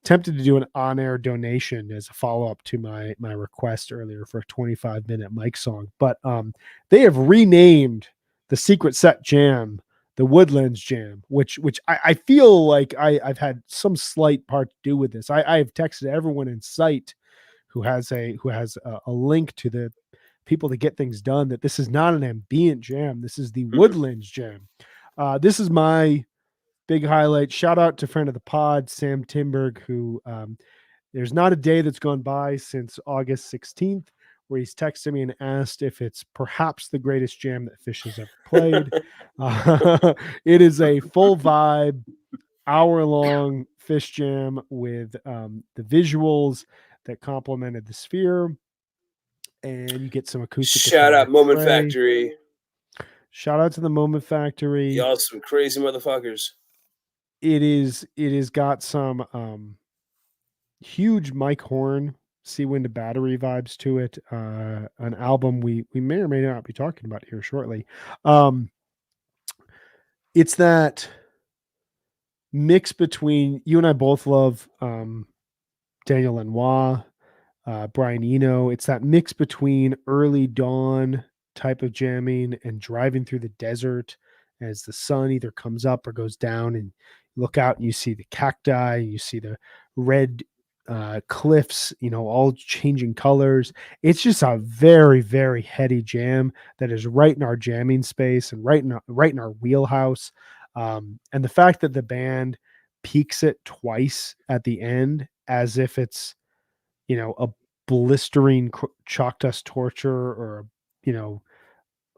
tempted to do an on-air donation as a follow-up to my request earlier for a 25-minute mic song. But they have renamed the Secret Set Jam the Woodlands Jam, which I feel like I've had some slight part to do with this. I have texted everyone in sight who has a link to the people to get things done that this is not an ambient jam. This is the Woodlands Jam. This is my big highlight. Shout out to friend of the pod, Sam Timberg, who there's not a day that's gone by since August 16th where he's texted me and asked if it's perhaps the greatest jam that Fish has ever played. It is a full vibe, hour-long Fish jam with the visuals that complemented the Sphere, and you get some acoustic. Shout out Moment Factory. Shout out to the Moment Factory. Y'all some crazy motherfuckers. It is got some huge Mike Horn, Sea Wind to Battery vibes to it. An album we may or may not be talking about here shortly. It's that mix between, you and I both love Daniel Lanois, Brian Eno. It's that mix between early dawn type of jamming and driving through the desert as the sun either comes up or goes down, and you look out and you see the cacti, you see the red cliffs, all changing colors. It's just a very, very heady jam that is right in our jamming space and right in our wheelhouse. And the fact that the band peaks it twice at the end as if it's, a blistering chalk dust torture or,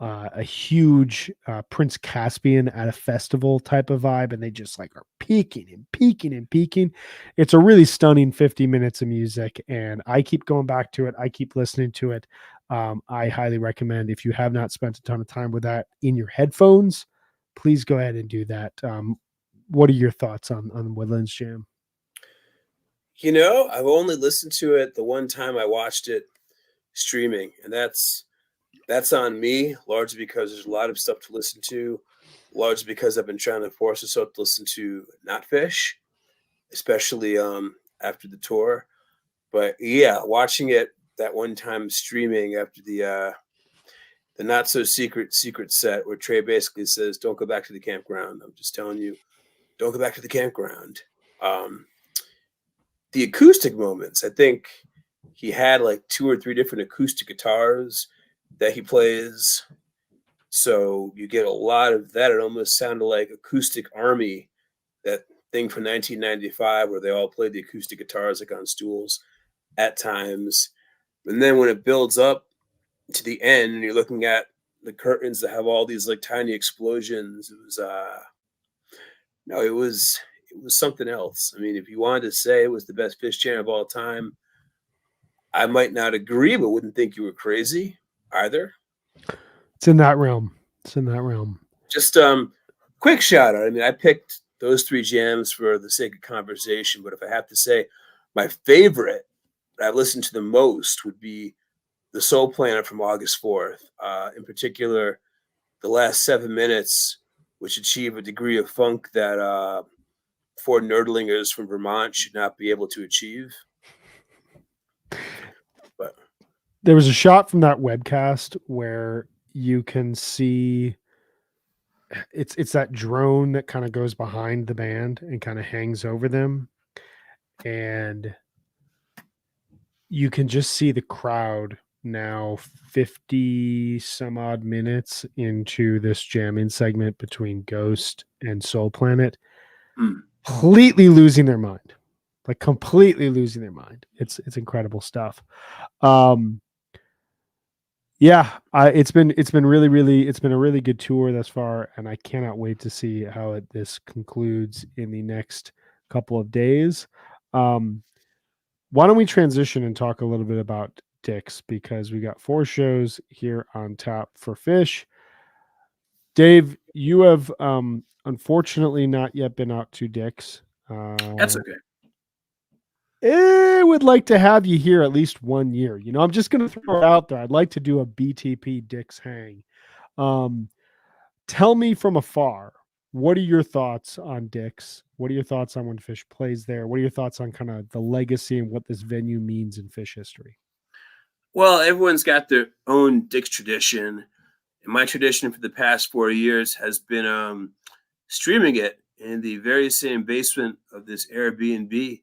a huge Prince Caspian at a festival type of vibe, and they just like are peaking and peaking and peaking. It's a really stunning 50 minutes of music, and I keep going back to it. I keep listening to it. I highly recommend, if you have not spent a ton of time with that in your headphones, please go ahead and do that. What are your thoughts on Woodlands Jam? I've only listened to it the one time I watched it streaming, and that's on me, largely because there's a lot of stuff to listen to, largely because I've been trying to force myself to listen to not Fish, especially after the tour. But yeah, watching it that one time streaming after the not so secret set where Trey basically says, "Don't go back to the campground." I'm just telling you, don't go back to the campground. The acoustic moments, I think he had like 2 or 3 different acoustic guitars that he plays, so you get a lot of that. It almost sounded like Acoustic Army that thing from 1995 where they all played the acoustic guitars like on stools at times. And then when it builds up to the end and you're looking at the curtains that have all these like tiny explosions, it was no, it was something else. I mean, if you wanted to say it was the best Phish jam of all time, I might not agree, but wouldn't think you were crazy either. It's in that realm. It's in that realm. Just quick shout out. I mean, I picked those three jams for the sake of conversation, but if I have to say my favorite that I've listened to the most would be the Soul Planet from August 4th. In particular, the last 7 minutes, which achieve a degree of funk that four nerdlingers from Vermont should not be able to achieve. But there was a shot from that webcast where you can see it's that drone that kind of goes behind the band and kind of hangs over them, and you can just see the crowd now 50 some odd minutes into this jamming segment between Ghost and Soul Planet, completely losing their mind. Like completely losing their mind. It's incredible stuff. Yeah, it's been a really good tour thus far, and I cannot wait to see how this concludes in the next couple of days. Why don't we transition and talk a little bit about Dick's, because we got 4 shows here on tap for Phish. Dave, you have unfortunately not yet been out to Dick's. That's okay. I would like to have you here at least 1 year. You know, I'm just going to throw it out there. I'd like to do a BTP Dick's hang. Tell me from afar, what are your thoughts on Dick's? What are your thoughts on when Phish plays there? What are your thoughts on kind of the legacy and what this venue means in Phish history? Well, everyone's got their own Dick's tradition. And my tradition for the past 4 years has been streaming it in the very same basement of this Airbnb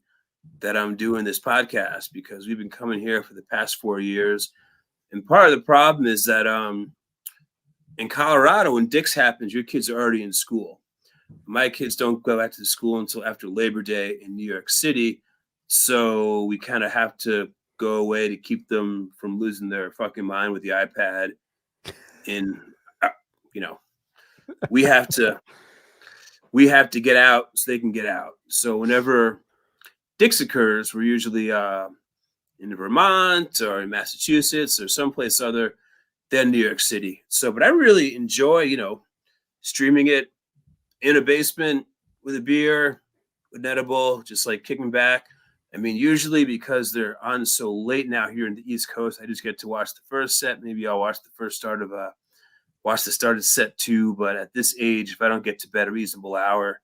that I'm doing this podcast, because we've been coming here for the past 4 years. And part of the problem is that in Colorado, when Dick's happens, your kids are already in school. My kids don't go back to school until after Labor Day in New York City. So we kind of have to go away to keep them from losing their fucking mind with the iPad. We have to get out so they can get out. So whenever Dick's occurs, we're usually in Vermont or in Massachusetts or someplace other than New York City. So, but I really enjoy, streaming it in a basement with a beer, with an edible, just like kicking back. I mean, usually because they're on so late now here in the East Coast, I just get to watch the first set. Maybe I'll watch the start of set 2. But at this age, if I don't get to bed a reasonable hour,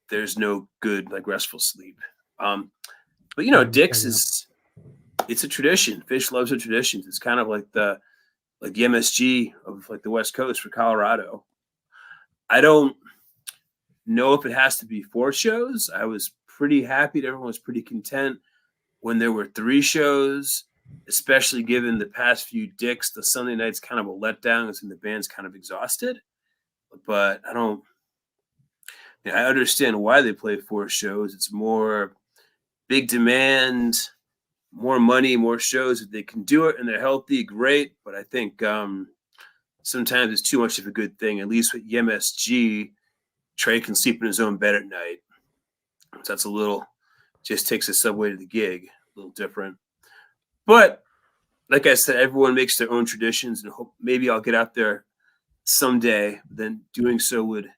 there's no good like restful sleep. But Dick's it's a tradition. Phish loves their traditions. It's kind of like the MSG of like the West Coast for Colorado. I don't know if it has to be 4 shows. I was pretty happy that everyone was pretty content when there were 3 shows, especially given the past few Dick's. The Sunday night's kind of a letdown because the band's kind of exhausted. But I understand why they play 4 shows. It's more big demand, more money, more shows. If they can do it and they're healthy, great. But I think sometimes it's too much of a good thing. At least with MSG, Trey can sleep in his own bed at night. So that's just takes a subway to the gig, a little different. But like I said, everyone makes their own traditions, and hope maybe I'll get out there someday. Then doing so would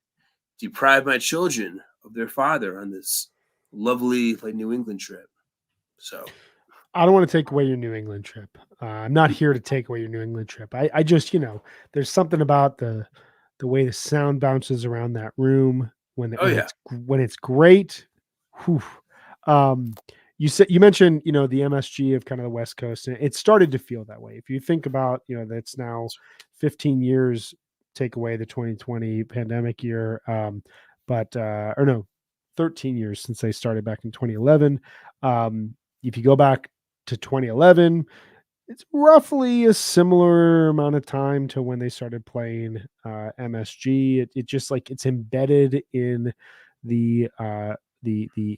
deprive my children of their father on this lovely New England trip. So I don't want to take away your New England trip. I'm not here to take away your New England trip. I just, there's something about the way the sound bounces around that room when it's great. Whew. You mentioned, the MSG of kind of the West Coast, and it started to feel that way. If you think about, that's now 15 years, take away the 2020 pandemic year, or no, 13 years since they started back in 2011. If you go back to 2011, it's roughly a similar amount of time to when they started playing MSG. It just it's embedded in the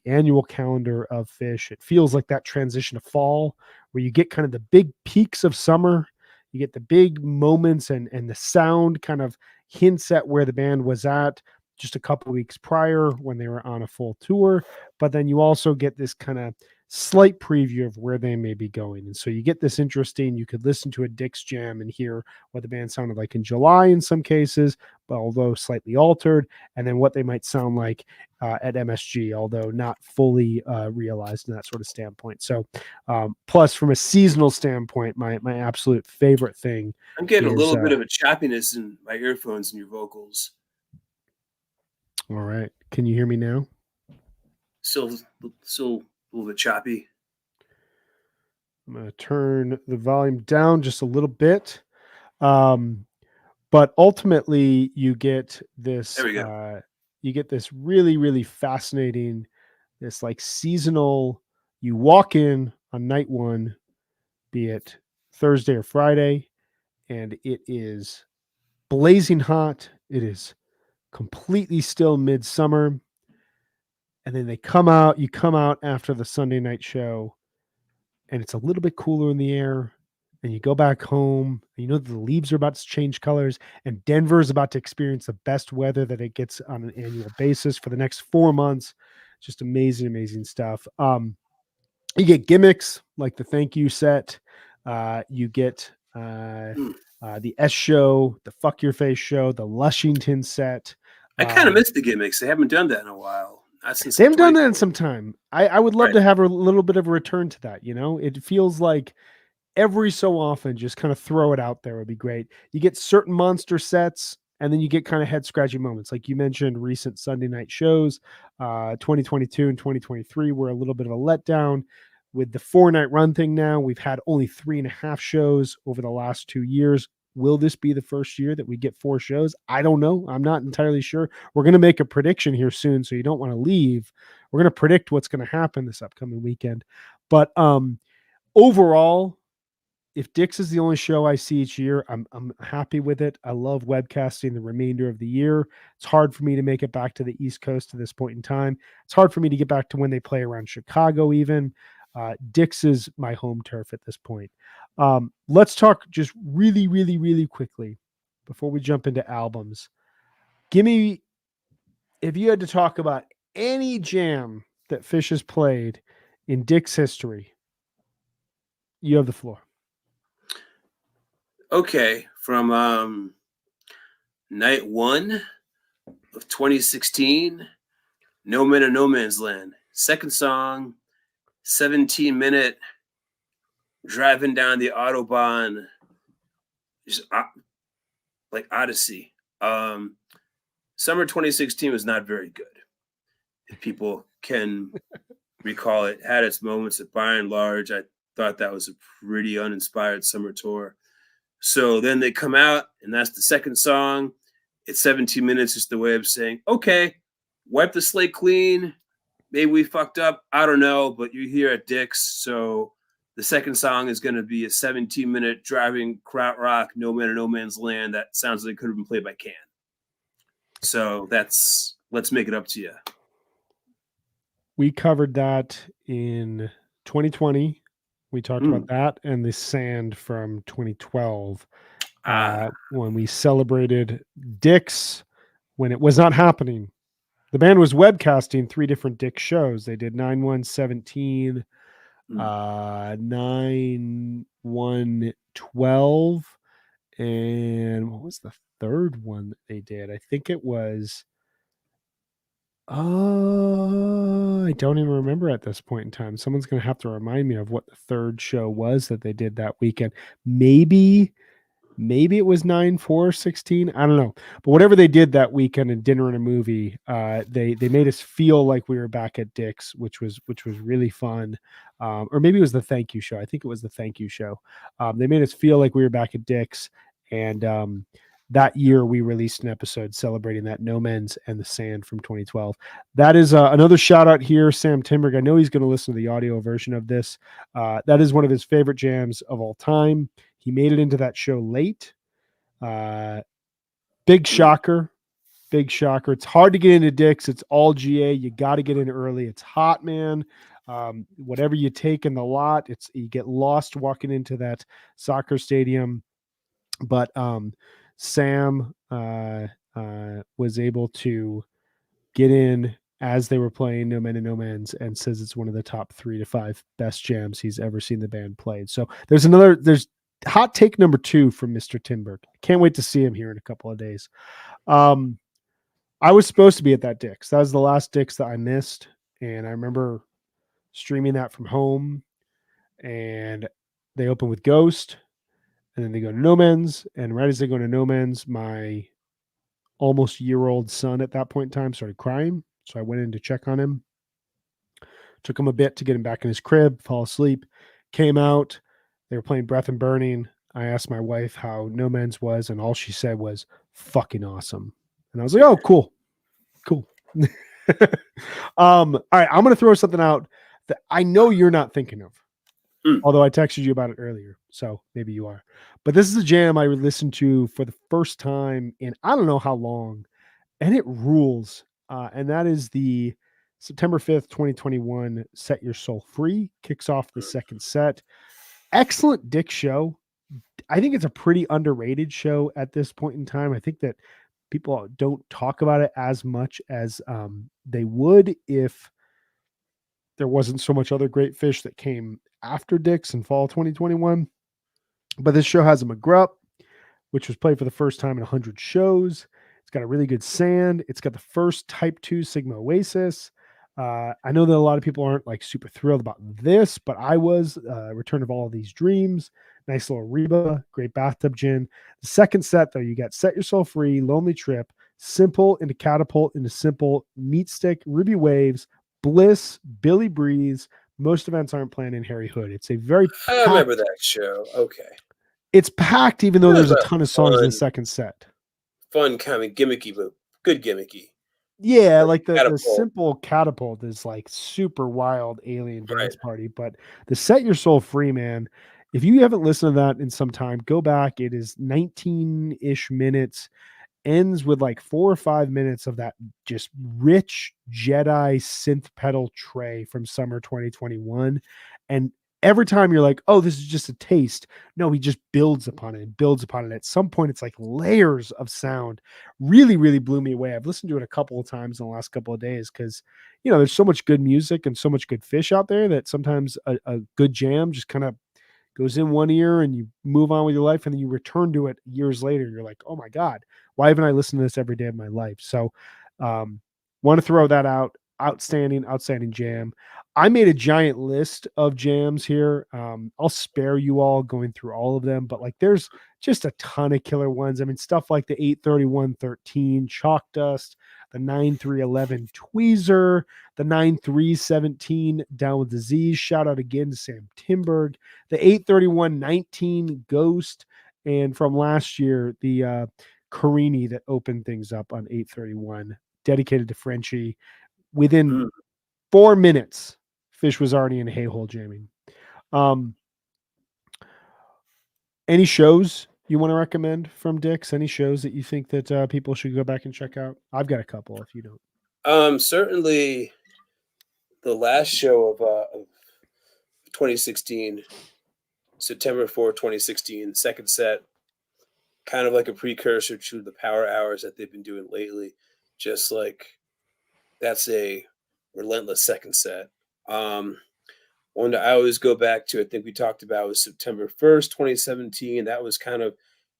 annual calendar of Phish. It feels like that transition to fall where you get kind of the big peaks of summer, you get the big moments, and the sound kind of hints at where the band was at just a couple weeks prior when they were on a full tour. But then you also get this kind of slight preview of where they may be going. And so you get this interesting, you could listen to a Dick's jam and hear what the band sounded like in July in some cases, but although slightly altered, and then what they might sound like at MSG, although not fully realized in that sort of standpoint. So plus from a seasonal standpoint, my absolute favorite thing. I'm getting a little bit of a choppiness in my earphones and your vocals. All right. Can you hear me now? Still a little bit choppy. I'm going to turn the volume down just a little bit. But ultimately you get this, there we go. You get this really, really fascinating, this like seasonal, you walk in on night one, be it Thursday or Friday, and it is blazing hot. It is completely still midsummer. And then you come out after the Sunday night show, and it's a little bit cooler in the air. And you go back home, and you know the leaves are about to change colors, and Denver is about to experience the best weather that it gets on an annual basis for the next 4 months. Just amazing, amazing stuff. You get gimmicks like the thank you set. You get the S show, the fuck your face show, the Lushington set. I kind of miss the gimmicks. They haven't done that in a while. They haven't done that in some time. I would love to have a little bit of a return to that. You know, it feels like every so often, just kind of throw it out there would be great. You get certain monster sets, and then you get kind of head scratching moments. Like you mentioned, recent Sunday night shows, 2022 and 2023 were a little bit of a letdown. With the 4-night run thing now, we've had only 3.5 shows over the last 2 years. Will this be the first year that we get 4 shows? I don't know. I'm not entirely sure. We're going to make a prediction here soon, so you don't want to leave. We're going to predict what's going to happen this upcoming weekend. But overall, if Dick's is the only show I see each year, I'm happy with it. I love webcasting the remainder of the year. It's hard for me to make it back to the East Coast to this point in time. It's hard for me to get back to when they play around Chicago even. Dick's is my home turf at this point. Let's talk just really, really, really quickly before we jump into albums. Give me, if you had to talk about any jam that Phish has played in Dick's history, you have the floor. Okay, from night 1 of 2016, No Man in No Man's Land. Second song, 17-minute driving down the Autobahn, just like Odyssey. Summer 2016 was not very good. If people can recall it, had its moments, but by and large, I thought that was a pretty uninspired summer tour. So then they come out, and that's the second song. It's 17 minutes, just the way of saying, okay, wipe the slate clean. Maybe we fucked up. I don't know, but you're here at Dick's. So the second song is going to be a 17-minute driving krautrock, No Man in No Man's Land. That sounds like it could have been played by Can. So let's make it up to you. We covered that in 2020. We talked about that and the Sand from 2012 when we celebrated Dick's when it was not happening. The band was webcasting 3 different Dick's shows. They did 9/1/17, 9/1/12, and what was the third one that they did? I think it was I don't even remember at this point in time. Someone's going to have to remind me of what the third show was that they did that weekend. Maybe it was 9/4/16. I don't know. But whatever they did that weekend in Dinner and a Movie, they made us feel like we were back at Dick's, which was really fun. Or maybe it was the thank you show. I think it was the thank you show. They made us feel like we were back at Dick's, and that year we released an episode celebrating that No Men's and the Sand from 2012. That is another shout out here, Sam Timberg. I know he's going to listen to the audio version of this. That is one of his favorite jams of all time. He made it into that show late. Big shocker. Big shocker. It's hard to get into Dick's. It's all GA. You got to get in early. It's hot, man. Whatever you take in the lot, you get lost walking into that soccer stadium. But Sam was able to get in as they were playing No Men and No Men's, and says it's one of the top 3 to 5 best jams he's ever seen the band played. So there's hot take number 2 from Mr. Timberg. Can't wait to see him here in a couple of days. I was supposed to be at that Dick's. That was the last Dick's that I missed. And I remember streaming that from home, and they open with Ghost, and then they go to No Men's. And right as they go to No Men's, my almost year-old son at that point in time started crying. So I went in to check on him. Took him a bit to get him back in his crib, fall asleep, came out. They were playing Breath and Burning. I asked my wife how No Men's was, and all she said was fucking awesome. And I was like, oh, cool. All right, I'm going to throw something out that I know you're not thinking of. Although I texted you about it earlier, so maybe you are. But this is a jam I listened to for the first time in I don't know how long, and it rules. And that is the September 5th, 2021 Set Your Soul Free. Kicks off the second set. Excellent Dick show. I think it's a pretty underrated show at this point in time. I think that people don't talk about it as much as they would if there wasn't so much other great fish that came after Dick's in fall 2021. But this show has a McGrupp, which was played for the first time in 100 shows. It's got a really good sand. It's got the first Type 2 Sigma Oasis. I know that a lot of people aren't like super thrilled about this, but I was. Return of All of These Dreams. Nice little Reba. Great bathtub gin. The second set, though, you got Set Your Soul Free, Lonely Trip, Simple into Catapult into Simple, Meat Stick, Ruby Waves, Bliss, Billy Breeze. Most events aren't planned in Harry Hood. It's a very I remember that show. Okay. It's packed, even though there's a ton of songs in the second set. Fun, kind of gimmicky, but good gimmicky. Yeah, like the Simple Catapult is like super wild alien dance party. But the Set Your Soul Free, man, if you haven't listened to that in some time, go back. It is 19-ish minutes. Ends with like 4 or 5 minutes of that just rich Jedi synth pedal tray from summer 2021. And every time you're like, oh, this is just a taste. No, he just builds upon it and builds upon it. At some point, it's like layers of sound. Really, really blew me away. I've listened to it a couple of times in the last couple of days because, there's so much good music and so much good fish out there that sometimes a good jam just kind of goes in one ear and you move on with your life, and then you return to it years later. You're like, oh my God, why haven't I listened to this every day of my life? So want to throw that out. Outstanding jam. I made a giant list of jams here. I'll spare you all going through all of them, but like there's just a ton of killer ones. I mean, stuff like the 83113 Chalk Dust, the 9311 Tweezer, the 9317 Down with Disease. Shout out again to Sam Timberg, the 83119 Ghost, and from last year, the Carini that opened things up on 831, dedicated to Frenchie. Within 4 minutes, Fish was already in a hay-hole jamming. Any shows you want to recommend from Dick's? Any shows that you think that people should go back and check out? I've got a couple if you don't. Certainly the last show of 2016, September 4, 2016, second set, kind of like a precursor to the power hours that they've been doing lately. Just like that's a relentless second set. One that I always go back to, I think we talked about, was September 1st, 2017. That was kind of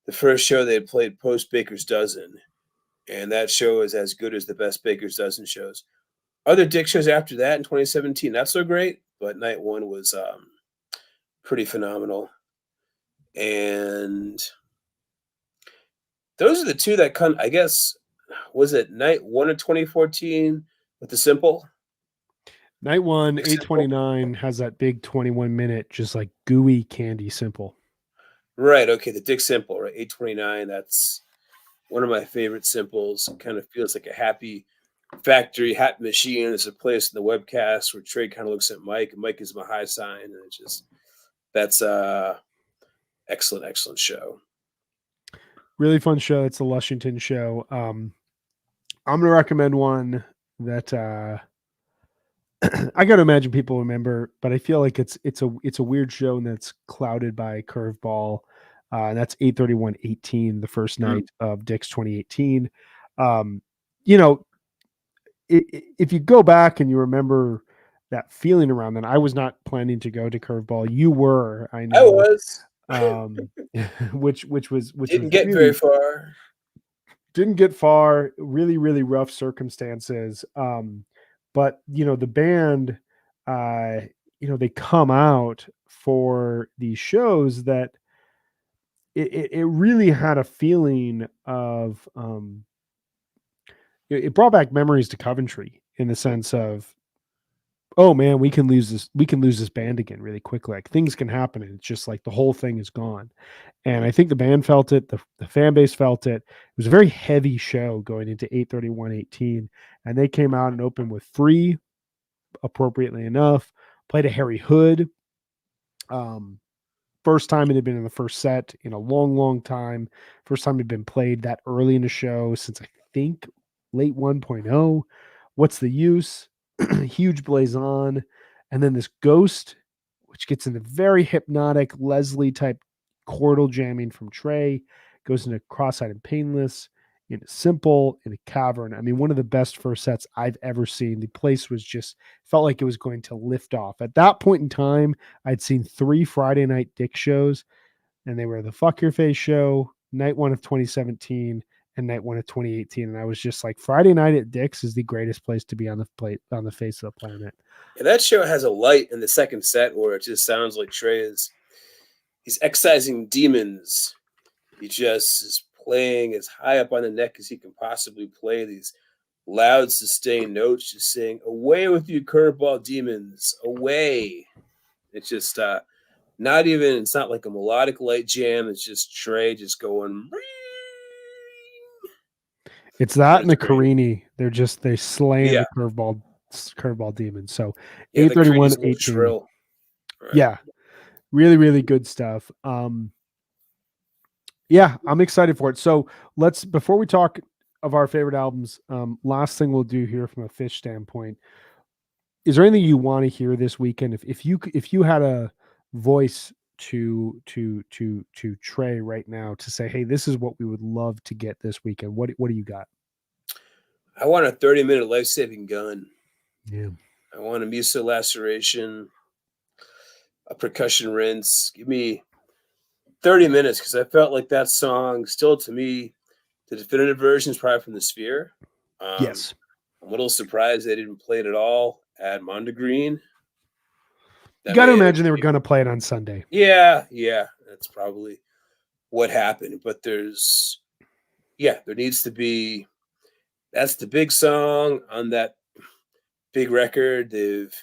the first show they had played post Baker's Dozen. And that show is as good as the best Baker's Dozen shows. Other Dick shows after that in 2017, not so great, but night one was pretty phenomenal. And those are the two that come, I guess, was it night one of 2014 with the Simple? Night one, 829 has that big 21-minute, just like gooey candy Simple. Right. Okay. The Dick Simple, right? 829. That's one of my favorite simples. It kind of feels like a happy factory, happy machine. There's a place in the webcast where Trey kind of looks at Mike, and Mike is my high sign. And it's just, that's excellent show. Really fun show. It's the Lushington show. I'm gonna recommend one that I gotta imagine people remember, but I feel like it's a weird show and that's clouded by Curveball. And that's 8/31/18, the first Mm. night of Dick's 2018. Um, you know, if you go back and you remember that feeling around then, I was not planning to go to Curveball. You were, I I know, was. um, which was Didn't get very really far. didn't get far. Really, really rough circumstances. But the band, uh, they come out for these shows that it really had a feeling of it brought back memories to Coventry in the sense of, oh man, we can lose this band again really quickly. Like things can happen and it's just like the whole thing is gone. And I think the band felt it, the fan base felt it. It was a very heavy show going into 8/31/18. And they came out and opened with Free, appropriately enough, played a Harry Hood. Um, First time it had been in the first set in a long, long time. First time it had been played that early in the show since I think late 1.0. What's the use? Huge blazon. And then this ghost, which gets into very hypnotic Leslie type chordal jamming from Trey, goes into cross-eyed and painless, in a simple, in a cavern. I mean, one of the best first sets I've ever seen. The place was just felt like it was going to lift off. At that point in time, I'd seen 3 Friday Night Dick shows, and they were the Fuck Your Face show, night one of 2017, and night one of 2018. And I was just like, Friday Night at Dick's is the greatest place to be on the face of the planet. Yeah, that show has a light in the second set where it just sounds like Trey is he's excising demons. He just is playing as high up on the neck as he can possibly play these loud, sustained notes, just saying, "Away with you, curveball demons! Away!" It's just not even. It's not like a melodic light jam. It's just Trey just going. It's that and It's the great. Carini. They slaying Yeah, the curveball demon. So yeah. The Creed's a little 8/31/18. shrill. Right. Yeah, really, really good stuff. Yeah, I'm excited for it. So let's before we talk of our favorite albums, last thing we'll do here from a Fish standpoint. Is there anything you want to hear this weekend? If you had a voice to Trey right now to say, hey, this is what we would love to get this weekend. What do you got? I want a 30-minute life-saving gun. Yeah. I want a mucil laceration, a percussion rinse. Give me 30 minutes because I felt like that song still to me, the definitive version is probably from the Sphere. Um, Yes. I'm a little surprised they didn't play it at all at Mondegreen. You That got to may have imagine been they were maybe, going to play it on Sunday. yeah, that's probably what happened. But there needs to be, that's the big song on that big record. They've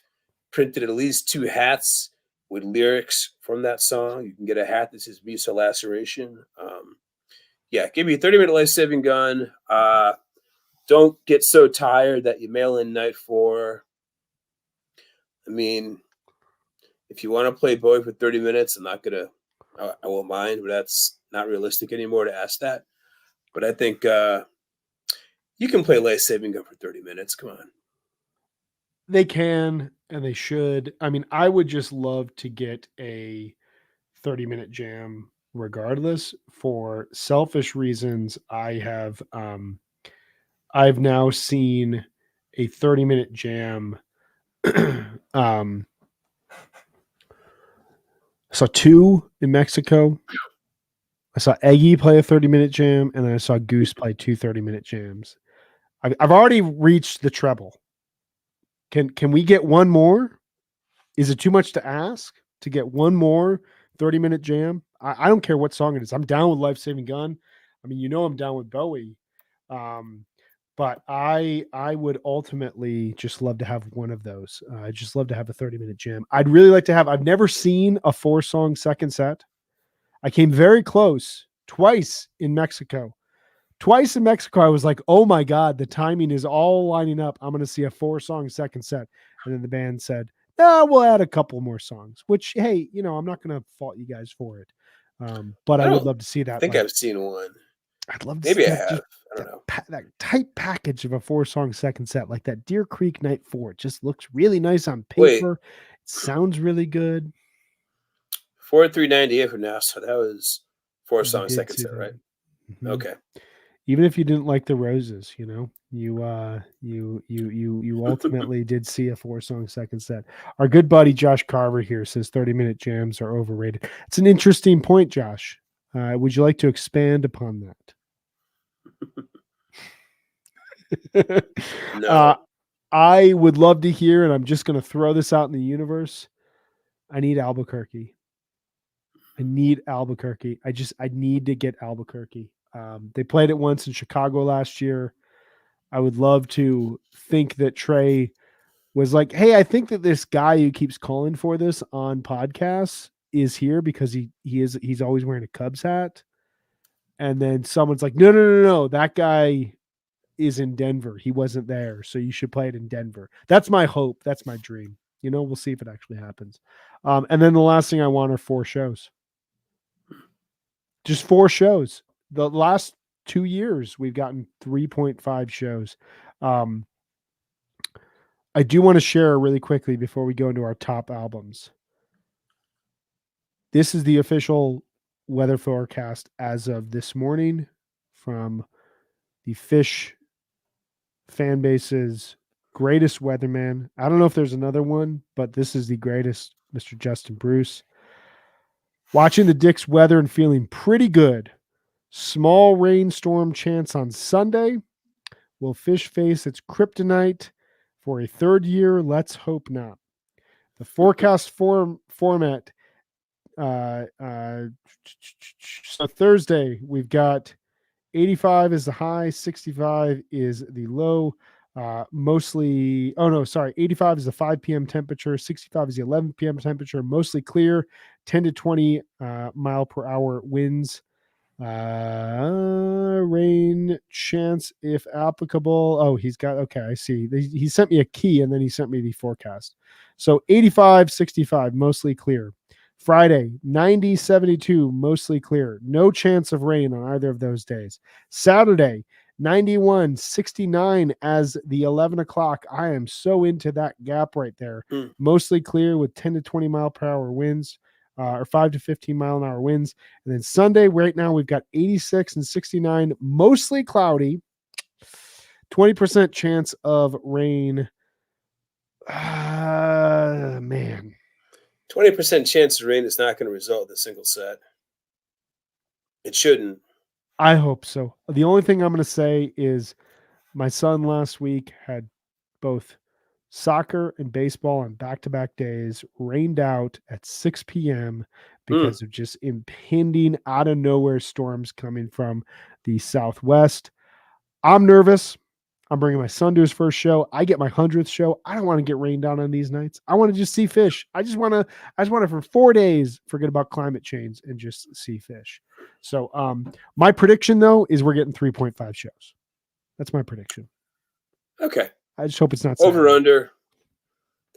printed at least 2 hats with lyrics from that song. You can get a hat that says Musa Laceration. Yeah, give me a 30-minute life saving gun. Don't get so tired that you mail in night 4. I mean, if you want to play Bowie for 30 minutes, I won't mind, but that's not realistic anymore to ask that. But I think you can play life saving gun for 30 minutes. Come on. They can and they should. I mean, I would just love to get a 30-minute jam regardless. For selfish reasons, I've now seen a 30-minute jam. um I saw 2 in Mexico. I saw Eggy play a 30-minute jam, and then I saw Goose play 2 30-minute jams. I've already reached the treble. Can we get one more? Is it too much to ask to get one more 30-minute jam? I don't care what song it is. I'm down with Life Saving Gun. I mean, I'm down with Bowie. Um, but I would ultimately just love to have one of those. I just love to have a 30-minute jam. I'd really like to have. I've never seen a 4-song second set. I came very close twice in Mexico. Twice in Mexico, I was like, oh my God, the timing is all lining up. I'm going to see a 4-song second set. And then the band said, no, we'll add a couple more songs, which, hey, I'm not going to fault you guys for it. But I I would don't love to see that. think Like, I've seen one. I'd love to Maybe see I that. have. Just I don't know. that tight package of a 4-song second set, like that Deer Creek Night 4. It just looks really nice on Wait, paper. It sounds really good. 4398 for now. So that was four You songs, did second see set, that. right? Mm-hmm. Okay. Even if you didn't like the Roses, you ultimately did see a 4-song second set. Our good buddy Josh Carver here says 30-minute jams are overrated. It's an interesting point, Josh. Would you like to expand upon that? No. I would love to hear, and I'm just going to throw this out in the universe. I need Albuquerque. I need Albuquerque. I need to get Albuquerque. They played it once in Chicago last year. I would love to think that Trey was like, "Hey, I think that this guy who keeps calling for this on podcasts is here because he's always wearing a Cubs hat." And then someone's like, "No, that guy is in Denver. He wasn't there, so you should play it in Denver." That's my hope. That's my dream. We'll see if it actually happens. And then the last thing I want are 4 shows. Just 4 shows. The last 2 years, we've gotten 3.5 shows. I do want to share really quickly before we go into our top albums. This is the official weather forecast as of this morning from the Fish fan base's greatest weatherman. I don't know if there's another one, but this is the greatest, Mr. Justin Bruce. Watching the Dicks weather and feeling pretty good. Small rainstorm chance on Sunday. Will Fish face its kryptonite for a third year? Let's hope not. The forecast format. So Thursday, we've got 85 is the high, 65 is the low. Mostly, 85 is the 5 p.m. temperature, 65 is the 11 p.m. temperature, mostly clear, 10 to 20 mile per hour winds. Rain chance if applicable. Oh, he's got, okay, I see. He sent me a key and then he sent me the forecast. So 85, 65, mostly clear. Friday, 90, 72, mostly clear. No chance of rain on either of those days. Saturday, 91, 69 as the 11 o'clock. I am so into that gap right there. Mostly clear with 10 to 20 mile per hour winds. Or 5 to 15 mile an hour winds. And then Sunday, right now, we've got 86 and 69, mostly cloudy, 20% chance of rain. Man. 20% chance of rain is not going to result in a single set. It shouldn't. I hope so. The only thing I'm going to say is my son last week had both soccer and baseball on back-to-back days, rained out at 6 p.m. because of just impending out of nowhere storms coming from the southwest. I'm nervous. I'm bringing my son to his first show. I get my 100th show. I don't want to get rained on these nights. I want to just see fish. I just want to for 4 days forget about climate change and just see fish. So my prediction though is we're getting 3.5 shows. That's my prediction. Okay. I just hope it's not over under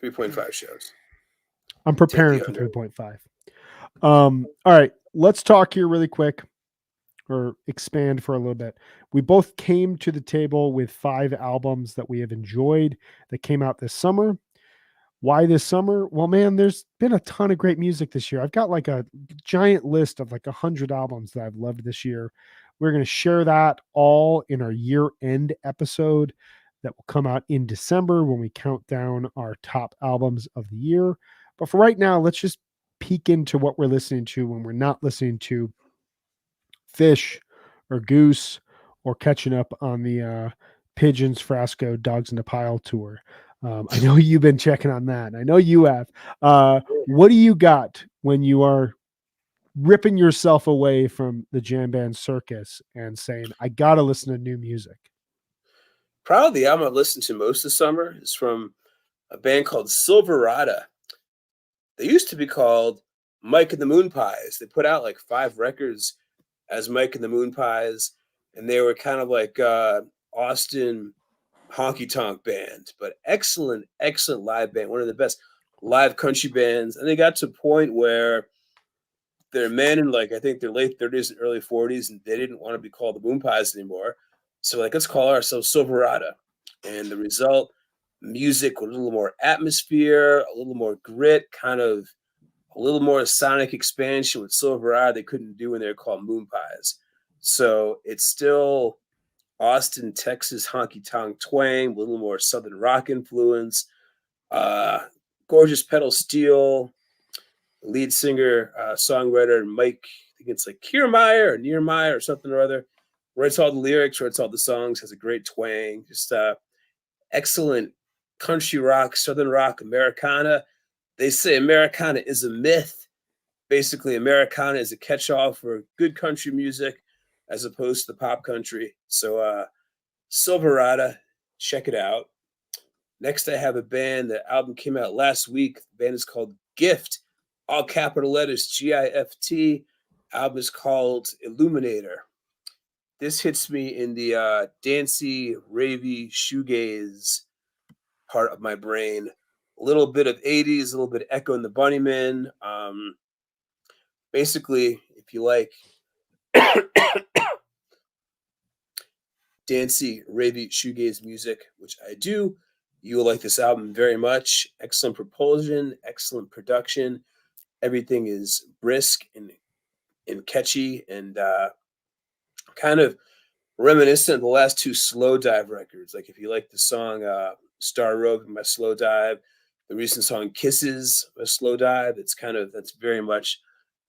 3.5 shows. I'm preparing for 3.5. All right, let's talk here really quick or expand for a little bit. We both came to the table with 5 albums that we have enjoyed that came out this summer. Why this summer? Well, man, there's been a ton of great music this year. I've got like a giant list of like 100 albums that I've loved this year. We're going to share that all in our year-end episode that will come out in December when we count down our top albums of the year. But for right now, let's just peek into what we're listening to when we're not listening to Fish or Goose or catching up on the Pigeons, Frasco, Dogs in the Pile tour. I know you've been checking on that. I know you have. What do you got when you are ripping yourself away from the jam band circus and saying, I got to listen to new music? Probably the album I've listened to most this summer is from a band called Silverada. They used to be called Mike and the Moon Pies. They put out like 5 records as Mike and the Moon Pies, and they were kind of like Austin honky tonk band, but excellent live band, one of the best live country bands. And they got to a point where they're men in like I think their late 30s and early 40s, and they didn't want to be called the Moon Pies anymore. So like, let's call ourselves Silverado. And the result, music with a little more atmosphere, a little more grit, kind of a little more sonic expansion with Silverado they couldn't do when they were called Moon Pies. So it's still Austin, Texas honky tonk twang with a little more southern rock influence. Uh, gorgeous pedal steel. Lead singer, songwriter Mike, I think it's like Kiermeyer or Niermeyer or something or other. Writes all the lyrics, writes all the songs, has a great twang. Just excellent country rock, southern rock, Americana. They say Americana is a myth. Basically, Americana is a catch-all for good country music as opposed to the pop country. So Silverado, check it out. Next, I have a band. The album came out last week. The band is called Gift, all capital letters, GIFT. Album is called Illuminator. This hits me in the dancey, ravey, shoegaze part of my brain. A little bit of 80s, a little bit of Echo and the Bunnymen. Basically, if you like dancey, ravey, shoegaze music, which I do, you will like this album very much. Excellent propulsion, excellent production. Everything is brisk and catchy and kind of reminiscent of the last two Slow Dive records. Like if you like the song Star Road by Slow Dive, the recent song Kisses by Slow Dive, that's very much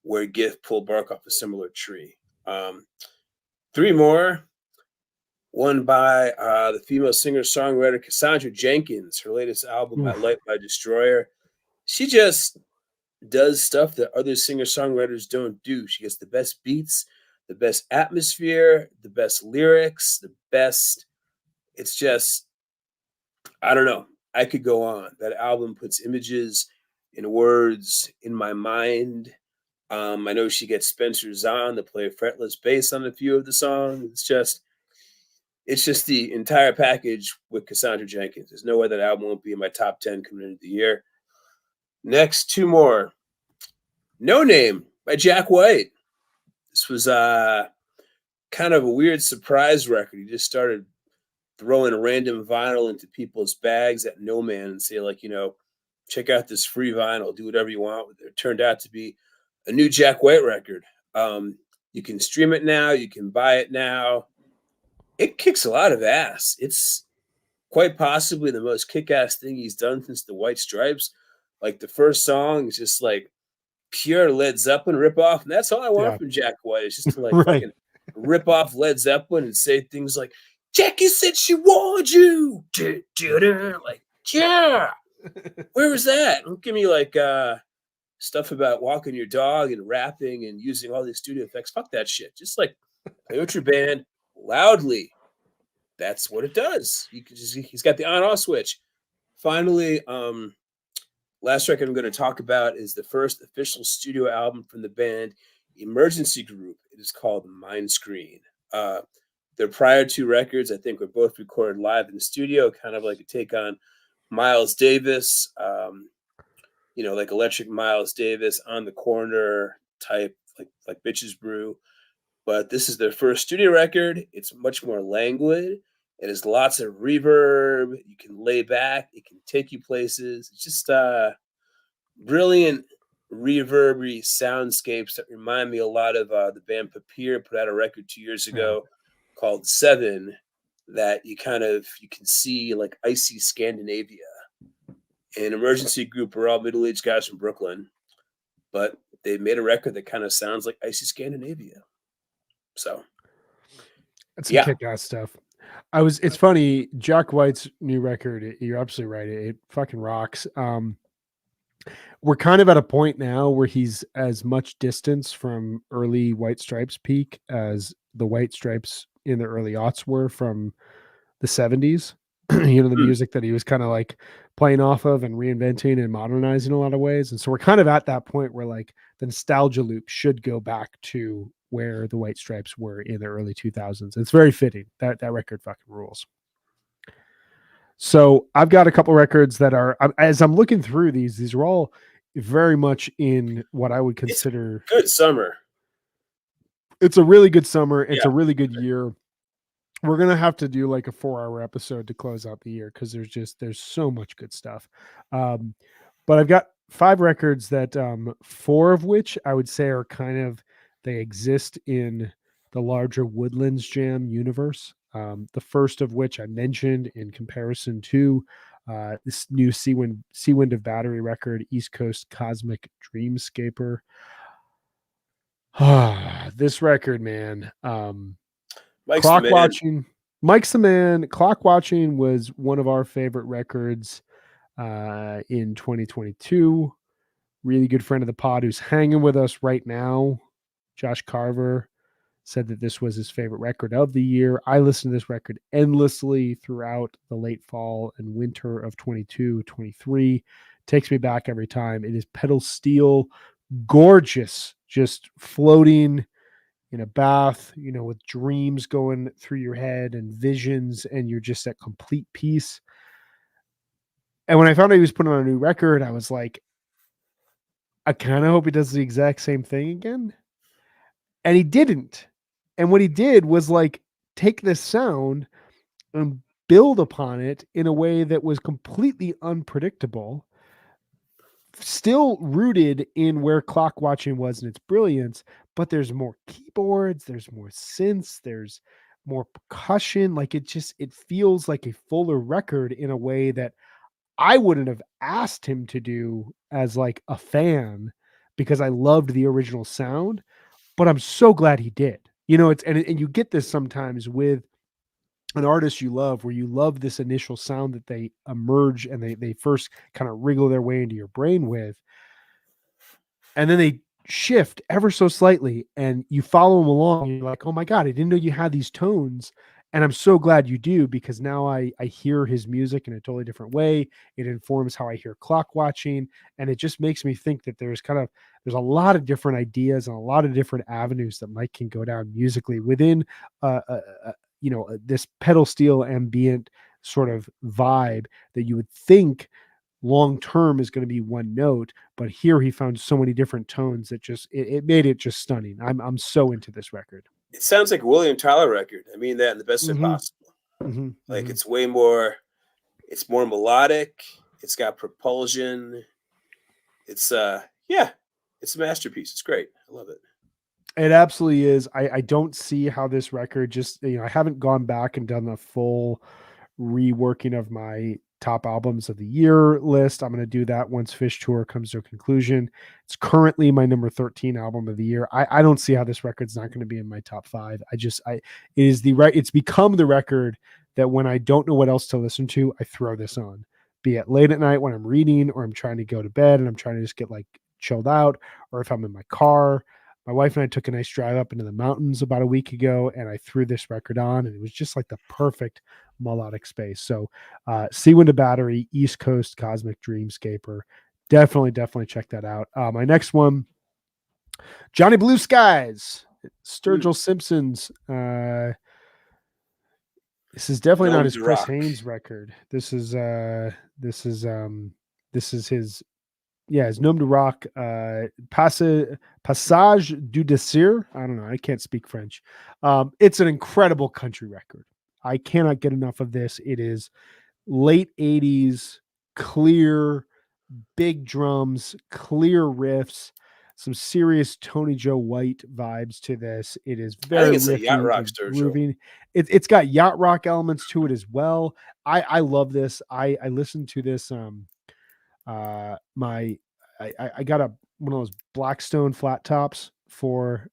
where Gift pulled bark off a similar tree. Three more. One by the female singer-songwriter Cassandra Jenkins. Her latest album, My Light, My Destroyer. She just does stuff that other singer-songwriters don't do. She gets the best beats, the best atmosphere, the best lyrics, the best. It's just, I don't know. I could go on. That album puts images and words in my mind. I know she gets Spencer Zahn to play fretless bass on a few of the songs. It's just the entire package with Cassandra Jenkins. There's no way that album won't be in my top 10 coming into the year. Next, two more. No Name by Jack White. This was kind of a weird surprise record. He just started throwing random vinyl into people's bags at No Man and say, like, check out this free vinyl, do whatever you want with it. It turned out to be a new Jack White record. You can stream it now. You can buy it now. It kicks a lot of ass. It's quite possibly the most kick-ass thing he's done since the White Stripes. Like the first song is just like pure Led Zeppelin ripoff, and that's all I want from Jack White. It's just to like fucking rip off Led Zeppelin and say things like, Jackie said she wanted you. Like, yeah. Where was that? Don't give me like stuff about walking your dog and rapping and using all these studio effects. Fuck that shit. Just like play with your band loudly. That's what it does. He's got the on-off switch. Finally, last record I'm going to talk about is the first official studio album from the band Emergency Group. It is called Mind Screen. Their prior two records, I think, were both recorded live in the studio, kind of like a take on Miles Davis, like Electric Miles Davis, On the Corner type, like Bitches Brew. But this is their first studio record. It's much more languid. It has lots of reverb. You can lay back. It can take you places. It's just brilliant reverbery soundscapes that remind me a lot of the band Papier put out a record 2 years ago called Seven that you can see like icy Scandinavia. And Emergency Group are all middle-aged guys from Brooklyn, but they made a record that kind of sounds like icy Scandinavia. So that's some kick-ass stuff. It's funny, Jack White's new record, you're absolutely right. It fucking rocks. We're kind of at a point now where he's as much distance from early White Stripes peak as the White Stripes in the early aughts were from the 70s. The music that he was kind of like playing off of and reinventing and modernizing in a lot of ways. And so we're kind of at that point where like the nostalgia loop should go back to where the White Stripes were in the early 2000s. It's very fitting. That record fucking rules. So I've got a couple records that are, as I'm looking through these are all very much in what I would consider good summer. It's a really good summer. It's Yeah. a really good year. We're gonna have to do like a 4-hour episode to close out the year because there's so much good stuff. But I've got 5 records that 4 of which I would say are kind of they exist in the larger Woodlands Jam universe. The first of which I mentioned in comparison to this new Sea Wind of Battery record, East Coast Cosmic Dreamscaper. This record, man. Mike's the Clock man. Watching. Mike's the man. Clock Watching was one of our favorite records in 2022. Really good friend of the pod who's hanging with us right now. Josh Carver said that this was his favorite record of the year. I listened to this record endlessly throughout the late fall and winter of 22, 23. Takes me back every time. It is pedal steel, gorgeous, just floating in a bath, with dreams going through your head and visions, and you're just at complete peace. And when I found out he was putting on a new record, I was like, I kind of hope he does the exact same thing again. And he didn't. And what he did was like take this sound and build upon it in a way that was completely unpredictable, still rooted in where Clock Watching was in its brilliance, but there's more keyboards, there's more synths, there's more percussion. Like it feels like a fuller record in a way that I wouldn't have asked him to do as like a fan because I loved the original sound, but I'm so glad he did. And you get this sometimes with an artist you love where you love this initial sound that they emerge and they first kind of wriggle their way into your brain with, and then they shift ever so slightly and you follow them along and you're like, oh my God, I didn't know you had these tones. And I'm so glad you do, because now I hear his music in a totally different way. It informs how I hear Clock Watching. And it just makes me think that there's a lot of different ideas and a lot of different avenues that Mike can go down musically within, this pedal steel ambient sort of vibe that you would think long term is going to be one note, but here he found so many different tones that just it made it just stunning. I'm so into this record. It sounds like a William Tyler record. I mean that in the best way Mm-hmm. possible. Mm-hmm. Like Mm-hmm. it's more melodic. It's got propulsion. It's it's a masterpiece. It's great. I love it. It absolutely is. I don't see how this record just, I haven't gone back and done the full reworking of my top albums of the year list. I'm going to do that once Fish Tour comes to a conclusion. It's currently my number 13 album of the year. I don't see how this record's not going to be in my top 5. It's become the record that when I don't know what else to listen to, I throw this on, be it late at night when I'm reading or I'm trying to go to bed and I'm trying to just get like chilled out, or if I'm in my car. My wife and I took a nice drive up into the mountains about a week ago, and I threw this record on, and it was just like the perfect melodic space. So, Sea Wind of Battery, East Coast Cosmic Dreamscaper. Definitely check that out. My next one, Johnny Blue Skies, Sturgill Simpson's. This is definitely not his Chris Haynes record. This is his his Gnome de Rock, Passage du Désir. I don't know. I can't speak French. It's an incredible country record. I cannot get enough of this. It is late 80s, clear, big drums, clear riffs, some serious Tony Joe White vibes to this. It is very riffy, a yacht rock and grooving. It's got yacht rock elements to it as well. I love this. I listened to this I got one of those Blackstone flat tops for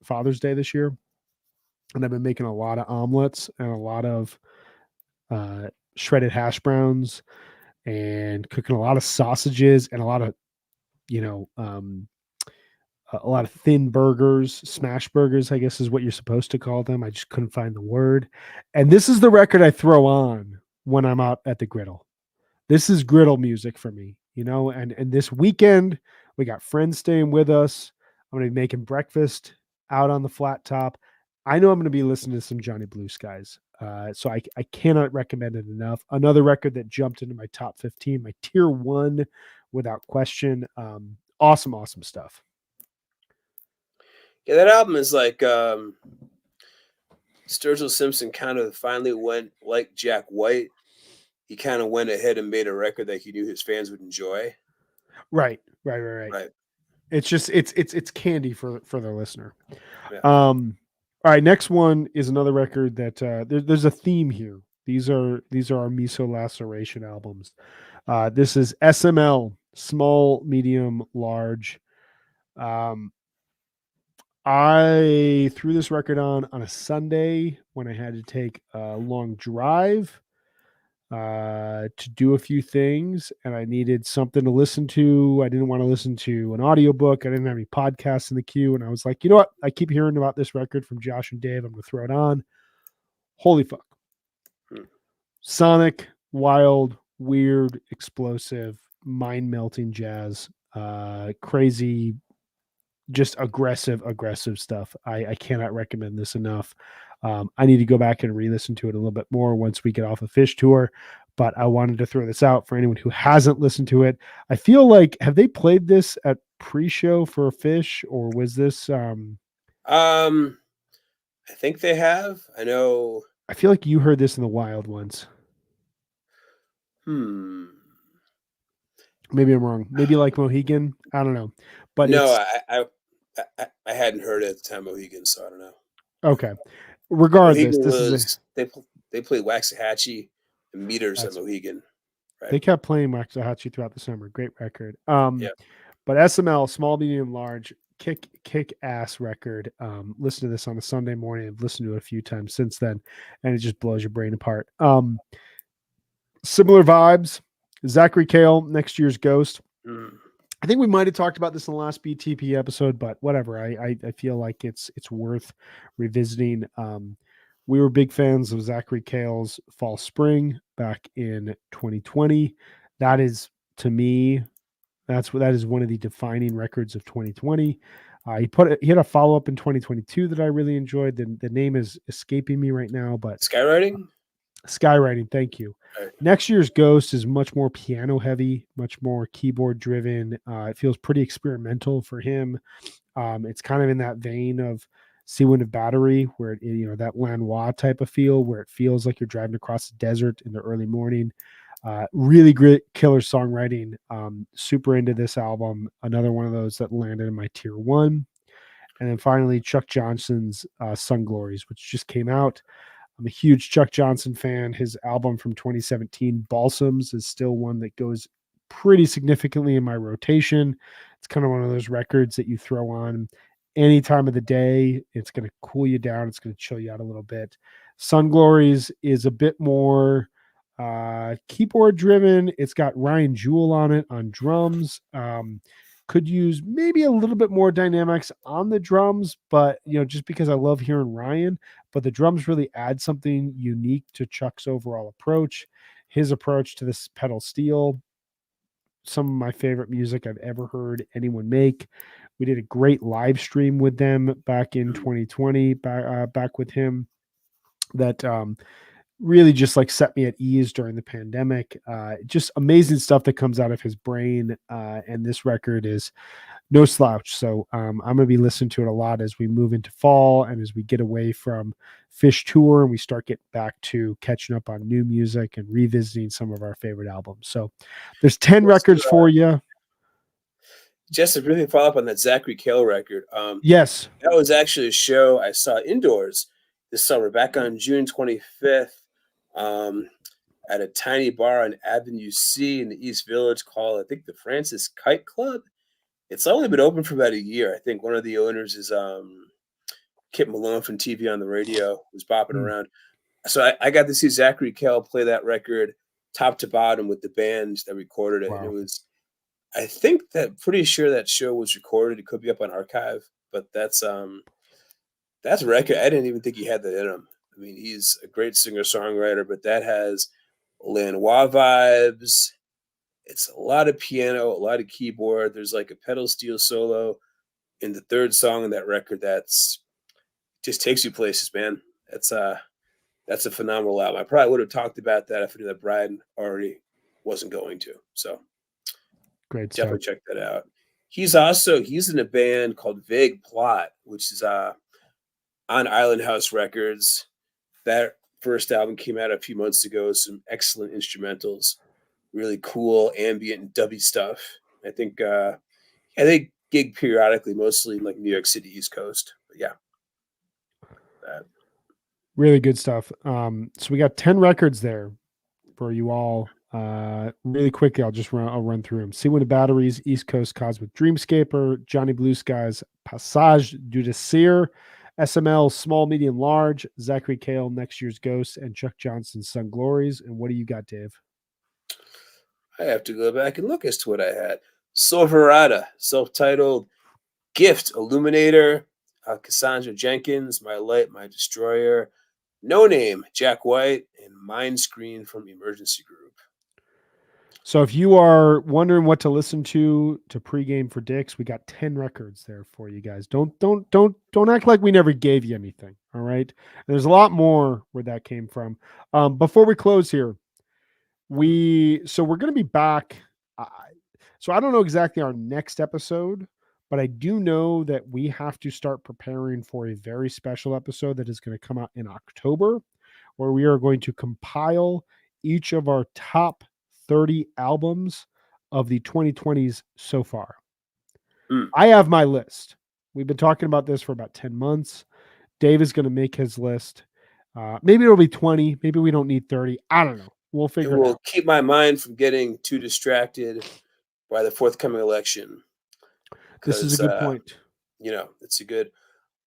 Father's Day this year, and I've been making a lot of omelets and a lot of shredded hash browns and cooking a lot of sausages and a lot of a lot of thin burgers, smash burgers, I guess is what you're supposed to call them. I just couldn't find the word. And this is the record I throw on when I'm out at the griddle. This is griddle music for me, and this weekend we got friends staying with us. I'm going to be making breakfast out on the flat top. I know I'm going to be listening to some Johnny Blue Skies. So I cannot recommend it enough. Another record that jumped into my top 15, my tier 1 without question. Awesome stuff. Yeah, that album is like Sturgill Simpson kind of finally went like Jack White. He kind of went ahead and made a record that he knew his fans would enjoy. Right. It's just it's candy for the listener. Yeah. All right, next one is another record that there's a theme here. These are our Miso Laceration albums. This is SML, small, medium, large. I threw this record on a Sunday when I had to take a long drive to do a few things, and I needed something to listen to. I didn't want to listen to an audiobook. I didn't have any podcasts in the queue, and I was like, you know what? I keep hearing about this record from Josh and Dave. I'm going to throw it on. Holy fuck. Sonic, wild, weird, explosive, mind-melting jazz, crazy, just aggressive stuff. I cannot recommend this enough. I need to go back and re-listen to it a little bit more once we get off a Fish tour, but I wanted to throw this out for anyone who hasn't listened to it. I feel like, have they played this at pre-show for Fish, or was this I think they have. I know. I feel like you heard this in the wild once. Maybe I'm wrong. Maybe like Mohegan. I don't know. But no, I hadn't heard it at the time Mohegan, so I don't know. Okay. Regardless, Mohegan was they played Waxahachie and Meters at Mohegan. Right? They kept playing Waxahachie throughout the summer. Great record. Yeah. But SML, small, medium, large, kick ass record. Listen to this on a Sunday morning. I've listened to it a few times since then, and it just blows your brain apart. Similar vibes. Zachary Cale, next year's Ghost. I think we might have talked about this in the last BTP episode, but whatever. I feel like it's worth revisiting. We were big fans of Zachary Cale's Fall Spring back in 2020. That is, to me, that is one of the defining records of 2020. He had a follow up in 2022 that I really enjoyed. The name is escaping me right now, but Skywriting. Skywriting, thank you. Right. Next year's Ghost is much more piano heavy, much more keyboard driven. It feels pretty experimental for him. It's kind of in that vein of Sea Wind of Battery, where that Lanois type of feel, where it feels like you're driving across the desert in the early morning. Really great killer songwriting. Super into this album. Another one of those that landed in my tier 1. And then finally, Chuck Johnson's Sun Glories, which just came out. I'm a huge Chuck Johnson fan. His album from 2017, Balsams, is still one that goes pretty significantly in my rotation. It's kind of one of those records that you throw on any time of the day. It's going to cool you down. It's going to chill you out a little bit. Sun Glories is a bit more keyboard driven. It's got Ryan Jewell on it on drums. Could use maybe a little bit more dynamics on the drums, but just because I love hearing Ryan, but the drums really add something unique to Chuck's overall approach. His approach to this pedal steel, some of my favorite music I've ever heard anyone make. We did a great live stream with them back in 2020, back with him. That really just like set me at ease during the pandemic. Just amazing stuff that comes out of his brain. And this record is no slouch. So I'm going to be listening to it a lot as we move into fall and as we get away from Fish tour and we start getting back to catching up on new music and revisiting some of our favorite albums. So there's 10 records for you. Just to really follow up on that Zachary Cale record. Yes. That was actually a show I saw indoors this summer, back on June 25th. At a tiny bar on Avenue C in the East Village called, I think, the Francis Kite Club. It's only been open for about a year. I think one of the owners is Kip Malone from TV on the Radio, who's bopping around. So I got to see Zachary Cale play that record top to bottom with the band that recorded it. Wow. And it was, I think pretty sure that show was recorded. It could be up on archive, but that's a record. I didn't even think he had that in him. I mean, he's a great singer-songwriter, but that has Lanois vibes. It's a lot of piano, a lot of keyboard. There's like a pedal steel solo in the third song in that record that's just takes you places, man. That's a phenomenal album. I probably would have talked about that if I knew that Brian already wasn't going to. So Great stuff. Definitely check that out. He's in a band called Vague Plot, which is on Island House Records. That first album came out a few months ago. Some excellent instrumentals, really cool ambient and dubby stuff. I think they gig periodically, mostly in like New York City, East Coast. But yeah, that. Really good stuff. So we got 10 records there for you all. Really quickly, I'll run through them. See When the Batteries, East Coast Cosmic Dreamscaper, Johnny Blue Skies, Passage du Desir, SML Small, Medium, Large, Zachary Cale, Next Year's Ghost, and Chuck Johnson's Sun Glories. And what do you got, Dave? I have to go back and look as to what I had. Silverada, self-titled, Gift, Illuminator, Cassandra Jenkins, My Light, My Destroyer, No Name, Jack White, and Mind Screen from Emergency Group. So if you are wondering what to listen to pregame for Dicks, we got 10 records there for you guys. Don't act like we never gave you anything. All right. And there's a lot more where that came from. Before we close here, we're going to be back. So I don't know exactly our next episode, but I do know that we have to start preparing for a very special episode that is going to come out in October, where we are going to compile each of our top 30 albums of the 2020s so far. I have my list. We've been talking about this for about 10 months. Dave is going to make his list. Maybe it'll be 20. Maybe we don't need 30. I don't know. We'll figure it out. It will keep my mind from getting too distracted by the forthcoming election. This is a good point.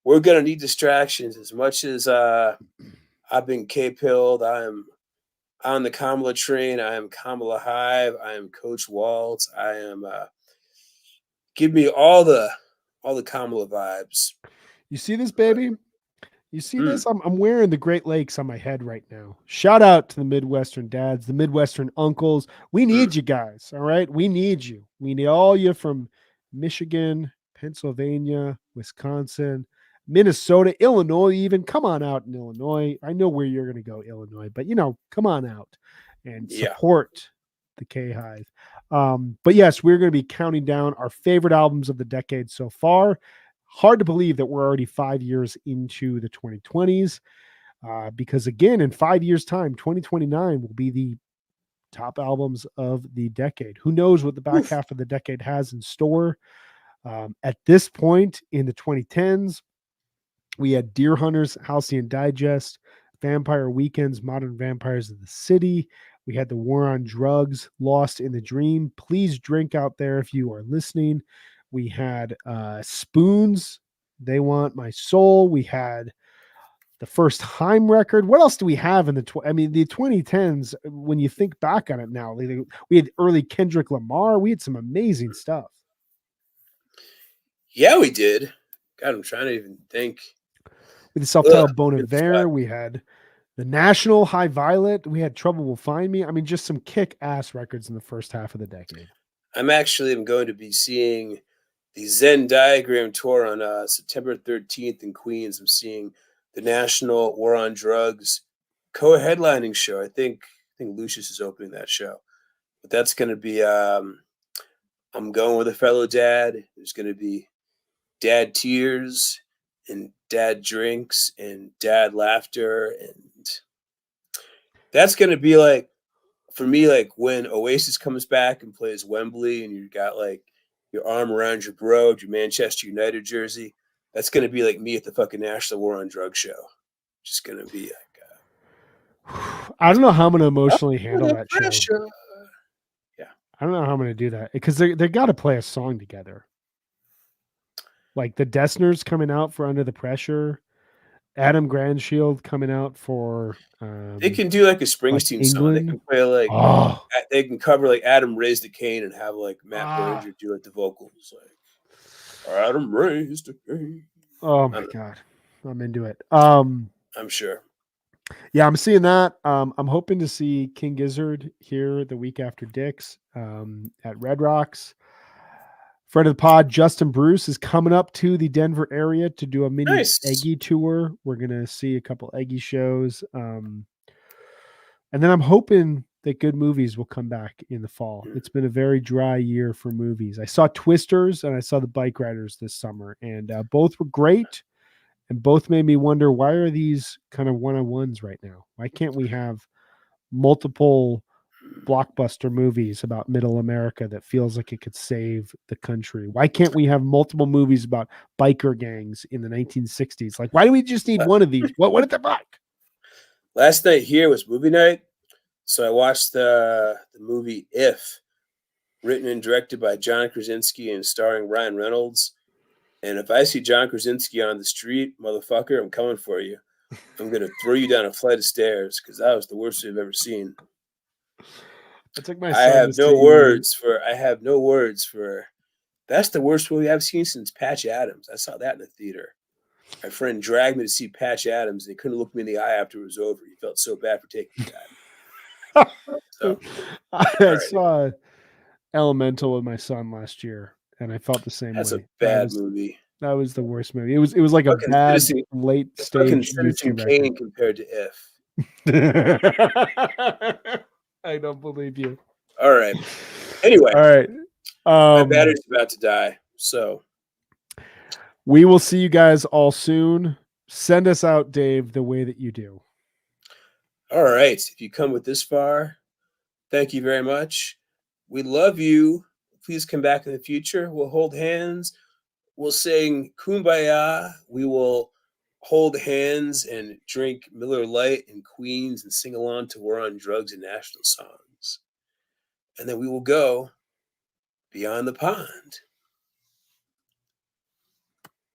We're going to need distractions as much as I've been K-pilled. I'm on the Kamala train. I am Kamala Hive. I am Coach Waltz. I am give me all the Kamala vibes. You see this, baby? You see this? I'm wearing the Great Lakes on my head right now. Shout out to the Midwestern dads, the Midwestern uncles. We need you guys. All right. We need you. We need all you from Michigan, Pennsylvania, Wisconsin, Minnesota, Illinois, even. Come on out in Illinois. I know where you're going to go, Illinois, but come on out and support the K Hive. But yes, we're going to be counting down our favorite albums of the decade so far. Hard to believe that we're already 5 years into the 2020s, because again, in 5 years' time, 2029 will be the top albums of the decade. Who knows what the back half of the decade has in store? At this point in the 2010s, we had Deer Hunters, Halcyon Digest, Vampire Weekends, Modern Vampires of the City. We had the War on Drugs, Lost in the Dream. Please drink out there if you are listening. We had Spoons, They Want My Soul. We had the First Time record. What else do we have in the the 2010s? When you think back on it now, we had early Kendrick Lamar. We had some amazing stuff. Yeah, we did. God, I'm trying to even think. With the self-titled Bon Iver, we had The National, High Violet. We had Trouble Will Find Me. I mean, just some kick-ass records in the first half of the decade. I'm going to be seeing the Zen Diagram tour on September 13th in Queens. I'm seeing the National, War on Drugs co-headlining show. I think Lucius is opening that show. But that's going to be, I'm going with a fellow dad. There's going to be dad tears and dad drinks and dad laughter. And that's going to be like, for me, like when Oasis comes back and plays Wembley and you got like your arm around your bro, your Manchester United jersey, that's going to be like me at the fucking National War on Drugs show. Just going to be like, I don't know how I'm going to emotionally handle that show. Yeah. I don't know how I'm going to do that because they got to play a song together. Like the Dessners coming out for Under the Pressure, Adam Grandshield coming out for. They can do like a Springsteen song. They can play like they can cover like Adam Raised a Cane and have like Matt Berninger do like the vocals, like Adam Raised a Cane. Oh my god, I'm into it. I'm sure. Yeah, I'm seeing that. I'm hoping to see King Gizzard here the week after Dick's at Red Rocks. Friend of the pod, Justin Bruce, is coming up to the Denver area to do a mini Eggy tour. We're going to see a couple Eggy shows. And then I'm hoping that good movies will come back in the fall. Mm. It's been a very dry year for movies. I saw Twisters and I saw The Bike Riders this summer, and both were great, and both made me wonder, why are these kind of one-on-ones right now? Why can't we have multiple blockbuster movies about middle America that feels like it could save the country? Why can't we have multiple movies about biker gangs in the 1960s? Like, why do we just need one of these? What the fuck? Last night here was movie night, so I watched the movie If, written and directed by John Krasinski and starring Ryan Reynolds. And if I see John Krasinski on the street, motherfucker, I'm coming for you. I'm gonna throw you down a flight of stairs because that was the worst we've ever seen. I took my I son have to no see. words for. I have no words for. That's the worst movie I've seen since Patch Adams. I saw that in the theater. My friend dragged me to see Patch Adams, and he couldn't look me in the eye after it was over. He felt so bad for taking me back. So, I right. saw Elemental with my son last year, and I felt the same That's way. A bad movie. That was the worst movie. It was like a bad late stage Citizen YouTube Kane compared to If. I don't believe you. All right. Anyway. All right. My battery's about to die, so we will see you guys all soon. Send us out, Dave, the way that you do. All right. If you come with this far, thank you very much. We love you. Please come back in the future. We'll hold hands. We'll sing Kumbaya. We will hold hands and drink Miller Lite and Queens and sing along to War on Drugs and national songs. And then we will go beyond the pond.